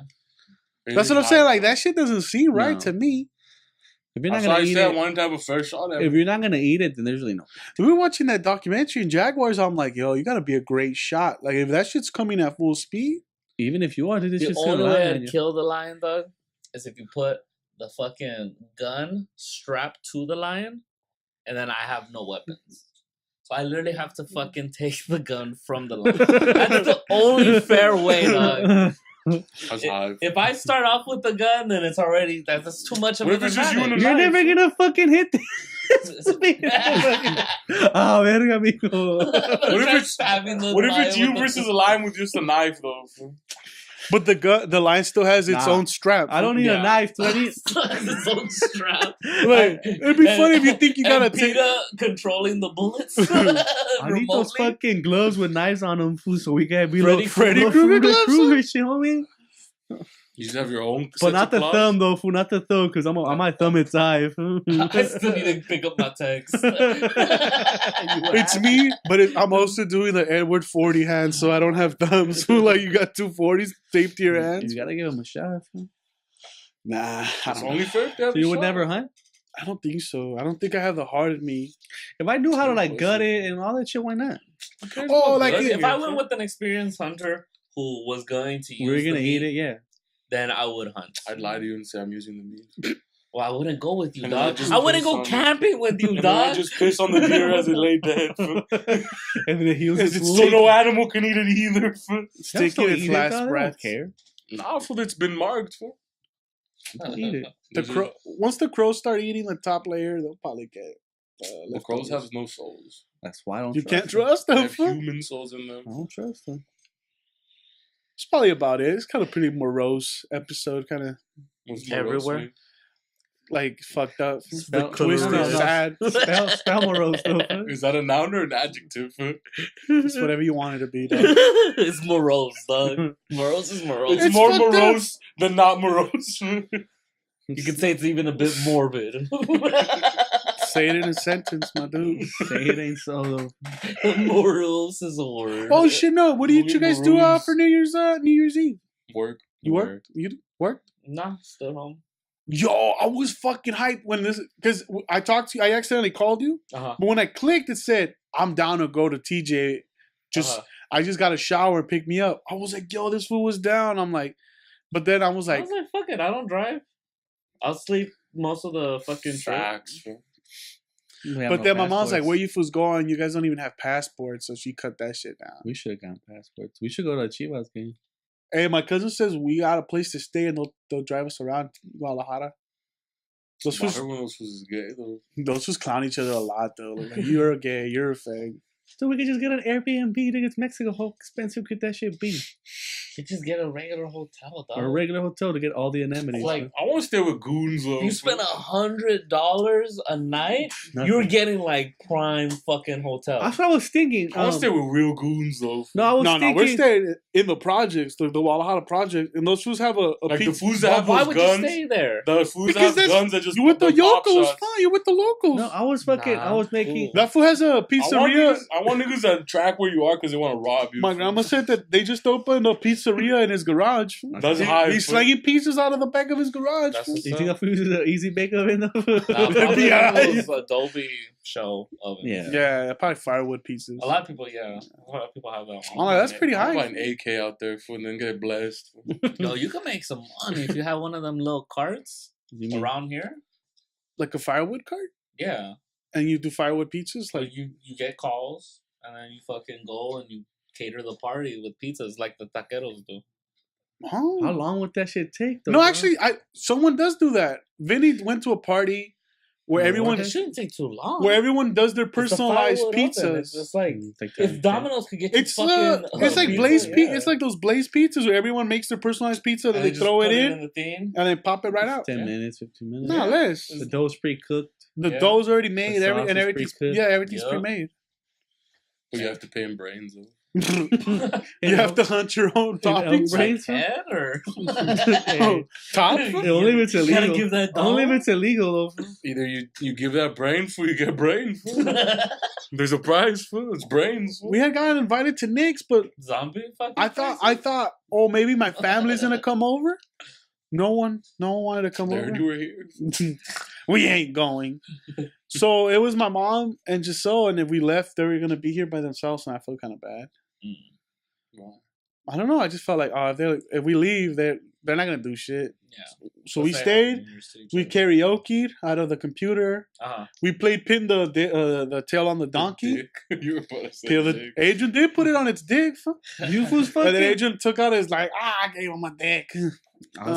That's what I'm saying. Like that shit doesn't seem right No. to me. If you're not That's gonna why I eat said it, one time a first shot at if you're not gonna eat it, then there's really no. We were watching that documentary in Jaguars. I'm like, yo, you gotta be a great shot. Like if that shit's coming at full speed, Even if you are, this The just only gonna way lie on I'd you. kill the lion, dog, is if you put the fucking gun strapped to the lion, and then I have no weapons. So I literally have to fucking take the gun from the lion. That's the only fair way, dog. That's high. If I start off with the gun, then it's already that's too much of What an if it's just you and the You're knife? never gonna fucking hit this. Oh, verga, amigo. What if it's you versus a lion with just a knife, though? fool? But the lion still has its Nah. own strap. I don't need a Yeah. knife. Do I need? His own strap. Like, it'd be funny if you think you gotta and take. PETA controlling the bullets. I need those remotely. fucking gloves with knives on them, fool, so we can be Freddy little Krueger Freddy gloves, Krueger shit, homie. You just have your own. But sets not of the claws? thumb though, fool. Not the thumb, because I might thumb its eye. I still need to pick up my text. It's me, but I'm also doing the Edward 40 hand, so I don't have thumbs. So like you got 2 40s taped to your hands. You gotta give him a shot. Fool. Nah, I It's don't, only fair if they have So a you would shot. never hunt? I don't think so. I don't think I have the heart in me. If I knew how to like Pussy. gut it and all that shit, why not? Who cares Oh, about like blood? If I went with an experienced hunter who was going to use We're gonna the eat meat, it, yeah. then I would hunt. I'd lie to you and say I'm using the meat. Well, I wouldn't go with you, And then I dog. just I wouldn't piss go on it. camping with you, And then I dog. just piss on the deer as it lay dead. fool. And then it heals its so no animal can eat it either. fool. Sticking its last breath. care. Nah, fool, it's been marked. Fool. Eat it. The crow, once the crows start eating the top layer, they'll probably get. The crows have no souls. That's why I don't. You trust can't them. trust They them. have fool. human souls in them. I don't trust them. It's probably about it. It's kind of pretty morose episode, kind of What's Everywhere. morose, like fucked up. Spell- Twisted, no. sad. Spell morose though. man? Is that a noun or an adjective? Fool? It's whatever you want it to be. Dog. It's morose, dog. Morose is morose. It's It's more fucked up. morose than not morose. You could say it's even a bit morbid. Say it in a sentence, my dude. Say it ain't so though. Morose is a word. Oh shit! No, what did you guys do Maroons. for New Year's Eve? Work. You worked? You worked? Nah, still home. Yo, I was fucking hyped when this because I talked to you. I accidentally called you, Uh-huh. but when I clicked, it said I'm down to go to TJ. Just I just got a shower, pick me up. I was like, yo, this fool was down. I'm like, but then I was I like, was like, fuck it, I don't drive. I'll sleep most of the fucking trip. Facts. fool. but then my mom's like, where you fools going? You guys don't even have passports, so she cut that shit down. We should have gotten passports. We should go to a Chivas game. Hey, my cousin says we got a place to stay and they'll drive us around Guadalajara. Those Nah, fools, everyone else was gay though. those fools clown each other a lot though. Like, you're a gay, you're a fag. So we could just get an Airbnb. Nigga, it's Mexico. How expensive could that shit be? You just get a regular hotel, dog. Or a regular hotel to get all the amenities. It's like I want to stay with goons though. you spend $100 a night, Nothing. you're getting like prime fucking hotel. That's what I was thinking. I want to stay with real goons though. No, I was No, thinking. we're staying in the projects, the Guadalajara project, and those fools have a Like the pizza. fools that have Why those would guns. you stay there? The fools that Because have that's- guns that just You with the pop locals, shots. fine. You with the locals. No, I was fucking. I was making. Cool. That fool has a I want pizzeria. niggas that track where you are because they want to rob you. My grandma said that they just opened a pizzeria in his garage. That's He- high. He's fool. slanging pizzas out of the back of his garage. That's fool. what's You think I use an easy bake oven though? Nah, probably Yeah. one of those Adobe show oven. Yeah. Yeah, probably firewood pizzas. A lot of people, yeah. A lot of people have that. Oh, that's pretty I'll buy high. an AK out there fool, and then get blessed. No, you can make some money if you have one of them little carts You mean- around here. Like a firewood cart? Yeah. And you do firewood pizzas? Like Like, you get calls and then you fucking go and you cater the party with pizzas like the taqueros do. oh. How long would that shit take? Though, No, bro? actually, someone does do that. Vinny went to a party where Yeah, everyone It shouldn't take too long. where everyone does their It's the personalized firewood oven. It's pizzas. just like Take that if shit. Domino's could get you It's fucking it's like pizza, Blaze yeah. It's like those Blaze pizzas where everyone makes their personalized pizza, And then they just throw put it in the theme. and then pop it right out. 10 Yeah. minutes, 15 minutes. No, less. The dough's pre-cooked. The Yeah. dough's already made, The sauce and is everything's pre-cooked. everything's Yeah. pre-made. But you have to pay in brains though. You have to hunt your own toppings. brains, huh? Head or Oh, top? Only if it's You gotta illegal. give that Only if dog. it's illegal, though. Either you give that brain fool, you get brain fool. There's a prize fool. It's brains. Fool. We had gotten invited to Nick's, but Zombie fucking. I thought, oh, maybe my family's gonna come over. No one wanted to come They heard over. you were here. We ain't going. So it was my mom and Giselle, and if we left, they were gonna be here by themselves, and I felt kind of bad. Wow. I don't know. I just felt like, oh, if we leave, they're not gonna do shit. Yeah. So we stayed. We karaoke'd out of the computer. Uh-huh. We played pin the tail on the donkey. Dick. You were about to say Till the dick. Adrian did put it on its dick. You fools And fucking. then Adrian took out his like, I gave him a dick. I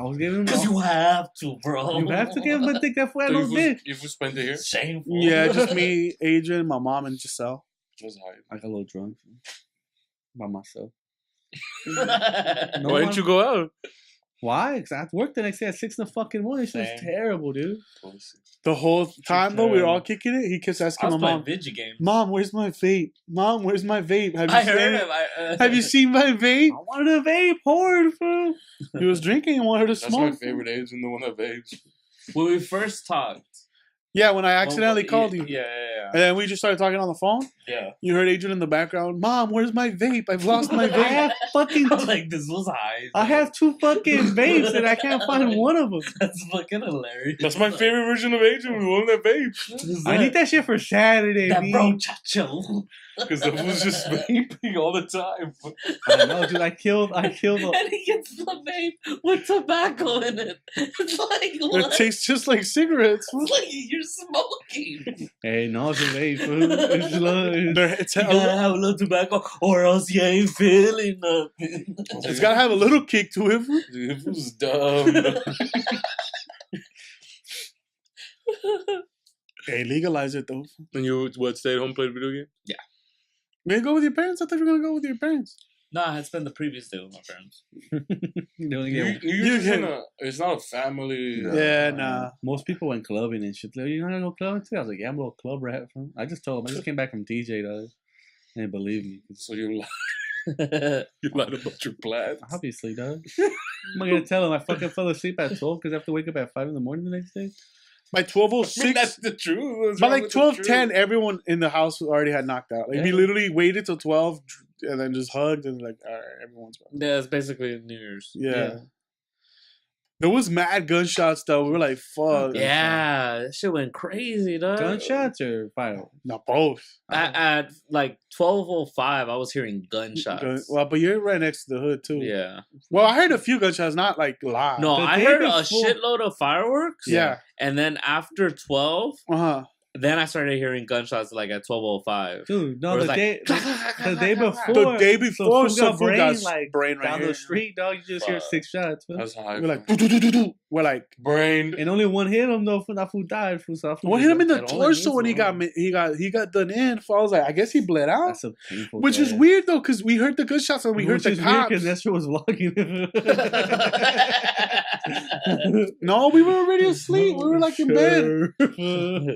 was giving him. Because you have to, bro. You have to give him a dick. That fool had So no dick. you spent it here? Shameful. Yeah, just me, Adrian, my mom, and Giselle. Just hide. I got a little drunk by myself. No Why didn't you go out? Why? Because I had to work the next day at 6 in the fucking morning. This was Same. terrible, dude. The whole time though, we were all kicking it. He kept I asking was my playing mom, video games. "Mom, where's my vape? Mom, where's my vape? Have you I seen heard it? him. Have you seen my vape?" I wanted a vape hard, fool. He was drinking and wanted to That's my smoke. favorite age and the one that vapes. When we first talked. Yeah, when I accidentally called you. Yeah. And then we just started talking on the phone. Yeah. You heard Adrian in the background. "Mom, where's my vape? I've lost my I vape." have fucking. I'm like, this was high. I have 2 fucking vapes and I can't find one of them. That's fucking hilarious. That's my favorite version of Adrian, the one that vapes. I need that shit for Saturday, That B. bro chacho. Because that was just vaping all the time. I know, dude. I killed the. And he gets the vape with tobacco in it. It's like, It what? tastes just like cigarettes. It's like you're smoking. Hey, no, it's a vape, fool. It's low. It's You gotta have a little tobacco or else you ain't feeling nothing. It's gotta have a little kick to it. Dude, it was dumb. Hey, legalize it though. And you, stayed home, played video game? You gonna go with your parents? I thought you were gonna go with your parents. Nah, I had spent the previous day with my parents. You only New get- Year's get- it's not a family. Yeah, nah. Most people went clubbing and shit. Like, you gonna go clubbing too? I was like, yeah, I'm a little club rat. Fool. I just told them. I just came back from DJ, though. They didn't believe me. So you lied about your plans. Obviously, dog. I'm gonna tell them I fucking fell asleep at 12 because I have to wake up at 5 in the morning the next day. By 12:06, that's the truth. What's by wrong like with the 12:10, truth? everyone in the house already had knocked out. Like we Yeah. literally waited till 12 and then just hugged and like, all right, everyone's gone. Yeah, it's basically New Year's. Yeah. There was mad gunshots though. We were like, fuck. Yeah, that shit went crazy, dog. Gunshots or fire? Not both. At like 12:05, I was hearing gunshots. Well, but you're right next to the hood too. Yeah. Well, I heard a few gunshots, not like live. No, The I day heard a before- shitload of fireworks. Yeah. And then after 12, Uh-huh. then I started hearing gunshots like at 12:05. Dude, no, Where the it's like- day before. The day before, some some fool fool got got like brain right down here. the street, dog. You just hear Fuck. 6 shots. Fool. That's high. We're like, "Do-do-do-do-do." We're like, brain. And only one hit him though. For that fool died. Fool, so that fool what hit him in the that only torso needs when one. he got done in? So I was like, I guess he bled out. That's a painful. Which is death. weird though, because we heard the gunshots and we heard Which the is weird cops. because Nestor was vlogging him. No, we were already asleep. We were like in bed. Sure.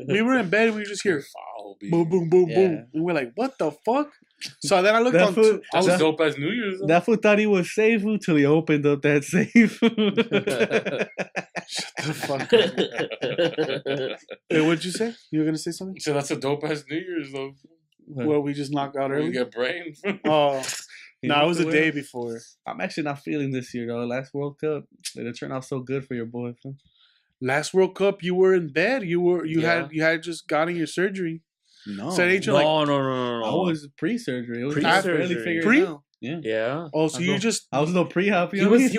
We were in bed and we just hear Foul, B. boom, boom, boom, Yeah. boom. And we're like, what the fuck? So then I looked That on. fool- I That's was, a dope ass New Year's. Though. That fool thought he was safe until he opened up that safe. the fuck. Hey, what'd you say? You were gonna say something? So that's a dope ass New Year's though. Well, we just knocked out Where you early. get brain. Oh, You no, know it was the the way- day before. I'm actually not feeling this year though. Last World Cup, it didn't turn out so good for your boy. Fool. Last World Cup, you were in bed. You Yeah. had just gotten your surgery. No, So ain't you No, like, no. I was pre-surgery. It was Pre-surgery. barely figuring Pre? it out. Yeah, Yeah. oh, so I you know. just I was a little pre-op. You He know was what I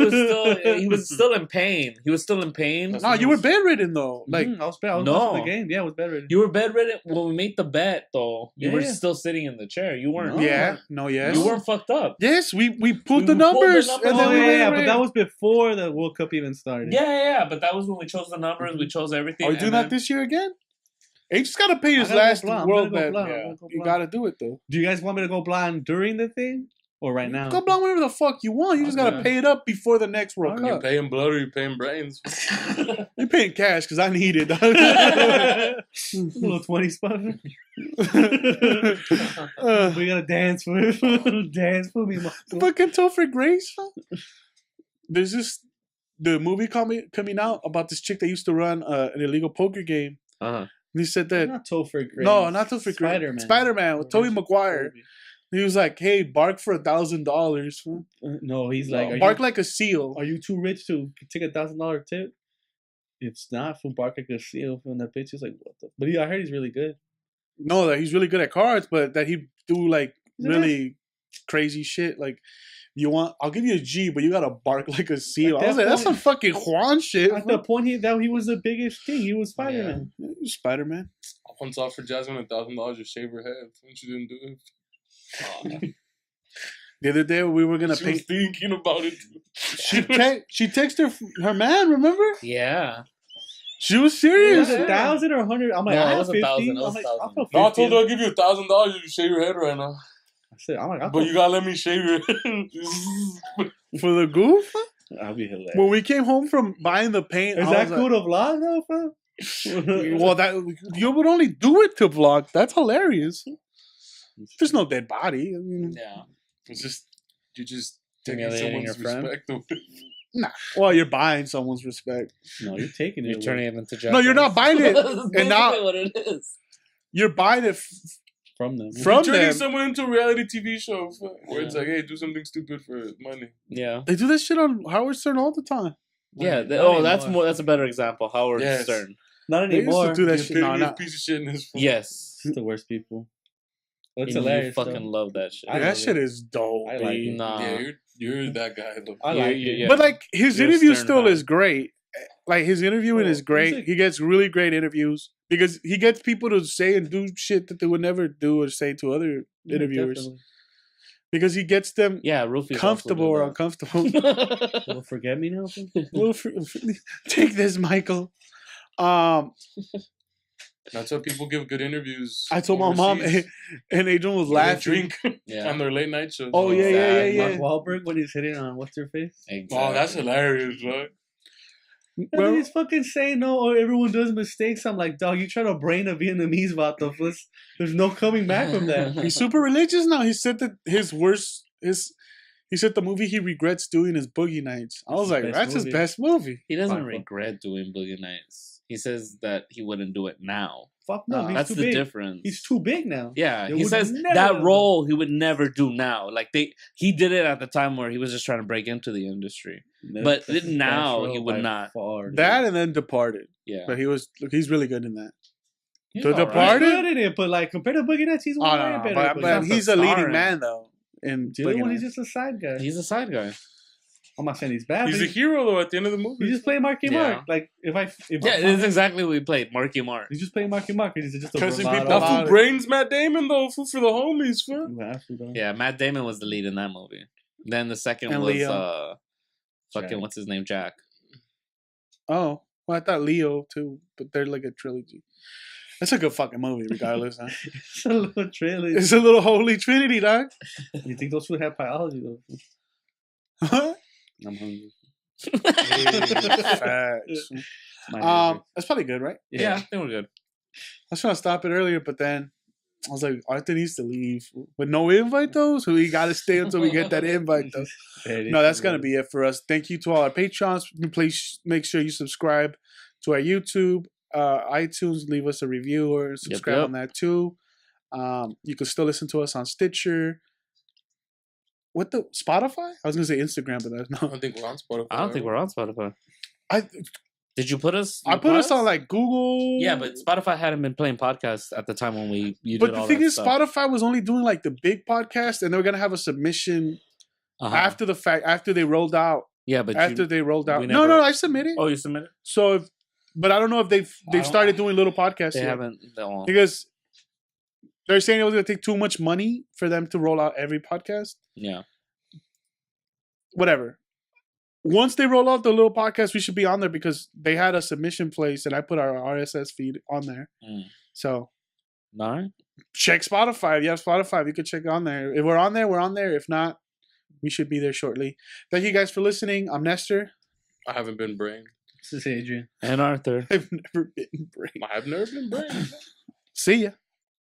mean? he was still in pain. He was still in pain. no, you were bedridden though. Like, I was watching No. the game. Yeah, I was bedridden. You were bedridden when we made the bet, though. You were Yeah. still sitting in the chair. You weren't. No. yeah, no, yes, You weren't fucked up. yes. We pulled the We pulled the numbers, numbers. and then Oh we yeah, went but that was before the World Cup even started. Yeah. But that was when we chose the numbers. We chose everything. Are we doing and that this year again? He just gotta pay I his gotta go last blind. I'm world gonna go bet. blind. I'm Yeah. gonna go You blind. gotta do it though. Do you guys want me to go blind during the thing or right now? Go blind whatever the fuck you want. You just gotta Okay. pay it up before the next World You Cup. paying blood or you paying brains? You're paying cash because I need it. Little 20 spot. Uh, We gotta dance for it. Dance for me, motherfucker. fucking Topher Grace. There's this the movie coming out about this chick that used to run an illegal poker game. Uh-huh. And he said that Not Topher Grace. no, not Topher Grace. Spider-Man. Spider-Man with Tobey Maguire. He was like, "Hey, bark for $1,000. No, he's like, Bark like a seal." are you too rich to take $1,000 tip? It's not from bark like a seal. From that bitch is like, what the? But I heard he's really good. No, that he's really good at cards, but that he do like Is it really crazy shit. Like, I'll give you a G, but you gotta bark like a seal. At I was that like, that's some point- fucking Juan shit. At the point he was the biggest thing. He was Spider-Man. Spider Man. I once offered Jasmine $1,000 to shave her head, and she didn't do it. The other day we were gonna She pay. was thinking about it. She texted her man. Remember? Yeah. She was It serious. was 1,000 or 100. I'm like, No, I it have was 50. 1,000. It was I'm like, 1,000. I'll put No, I 50. told her I'll give you $1,000 if you shave your head right now. said, I'm like, But you gotta let me shave your. For the goof? I'll be hilarious. When we came home from buying the paint, Is I that was cool to vlog though, fam? like, well, that you would only do it to vlog. That's hilarious. There's no dead body. I mean, Yeah. It's just you're just taking Humiliating someone's your friend? respect away. well, you're buying someone's respect. No, you're taking it. You're turning it into Jack. No, you're not buying it, That's and basically now what it is. you're buying it from them. from You're turning them. someone into a reality TV show where it's like, hey, do something stupid for money. Yeah. They do this shit on Howard Stern all the time. Yeah. Not That's anymore. That's a better example. Howard Yes. Stern. Not They used anymore. to do that The shit. No, epitome no. of piece of shit in his phone. Yes. It's the worst people. It's You hilarious. fucking though. love that shit. I That love shit it. is dope. I like it. Nah. Yeah, you're that guy. Though. I like Yeah, it. yeah. But like his You're a interview Stern still fan. is great. Like his interviewing Oh, is great. he's a- He gets really great interviews because he gets people to say and do shit that they would never do or say to other Yeah, interviewers. definitely. Because he gets them Yeah, Rufus. comfortable or uncomfortable. Well, forget me now. fam? Well, take this, Michael. That's why people give good interviews. I told my mom, overseas. and Adrian was When they laughing. drink Yeah. on their late night shows. Oh, yeah, yeah, yeah, Mark yeah. Wahlberg when he's hitting on what's her face? Exactly. Oh, that's hilarious, bro. And Well- then he's fucking saying no, or everyone does mistakes. I'm like, dog, you try to brain a Vietnamese about the fuss. There's no coming back from that. He's super religious now. He said that he said the movie he regrets doing is Boogie Nights. I was His like, best that's his movie. best movie. He doesn't Fine, fine. regret doing Boogie Nights. He says that he wouldn't do it now. Fuck no, No, he's That's too the big. difference. He's too big now. Yeah, They he would says never that have role he would never do now. Like he did it at the time where he was just trying to break into the industry. But That's his now best he role would by not. far, dude. That and then Departed. Yeah, But he's really good in that. He's The alright. Departed? He's good in it, but like compared to Boogie Nights, he's Oh, way no, better. but not he's the a leading star. man though. In the other Boogie one, he's Nights. just a side guy. He's a side guy. I'm not saying he's bad. He's but a hero though at the end of the movie. He's just playing Marky Yeah. Mark. Like if Yeah, it's exactly what we played. Marky Mark. he's just playing Marky Mark. He's just a Cussing bravado. people That out. fool brains Matt Damon though, fool for the homies, fool. You have to, though. Yeah, Matt Damon was the lead in that movie. Then the second And was Leo. fucking Jack. what's his name, Jack. Oh, well, I thought Leo too, but they're like a trilogy. That's a good fucking movie, regardless. Huh? It's a little trailer. It's a little holy trinity, dog. You think those would have biology though? Huh? I'm hungry. Facts. My That's probably good, right? Yeah, I think we're good. I was trying to stop it earlier, but then I was like, Arthur needs to leave with no invite though, so we got to stay until we get that invite though. No, that's gonna be it for us. Thank you to all our patrons. Please make sure you subscribe to our YouTube, iTunes. Leave us a review or subscribe yep. on that too. You can still listen to us on Stitcher. What the Spotify? I was gonna say Instagram, but that's I not. don't think we're on Spotify. I don't think we're on Spotify. I Did you put us? I you put us on like Google. Yeah, but Spotify hadn't been playing podcasts at the time when you But did the all thing that is, stuff. Spotify was only doing like the big podcast, and they were gonna have a submission Uh-huh. after the fact, after they rolled out. Yeah, but After they rolled out. we No, never- I submitted. oh, you submitted? So, but I don't know if they've don't- started doing little podcasts They yet. haven't. No. Because they're saying it was gonna take too much money for them to roll out every podcast. Yeah. Whatever. Once they roll out the little podcast, we should be on there because they had a submission place, and I put our RSS feed on there. Mm. So No. check Spotify. If you have Spotify, you could check on there. If we're on there, we're on there. If not, we should be there shortly. Thank you guys for listening. I'm Nestor. I haven't been brain. This is Adrian. And Arthur. I've never been brain. I have never been brain. See ya.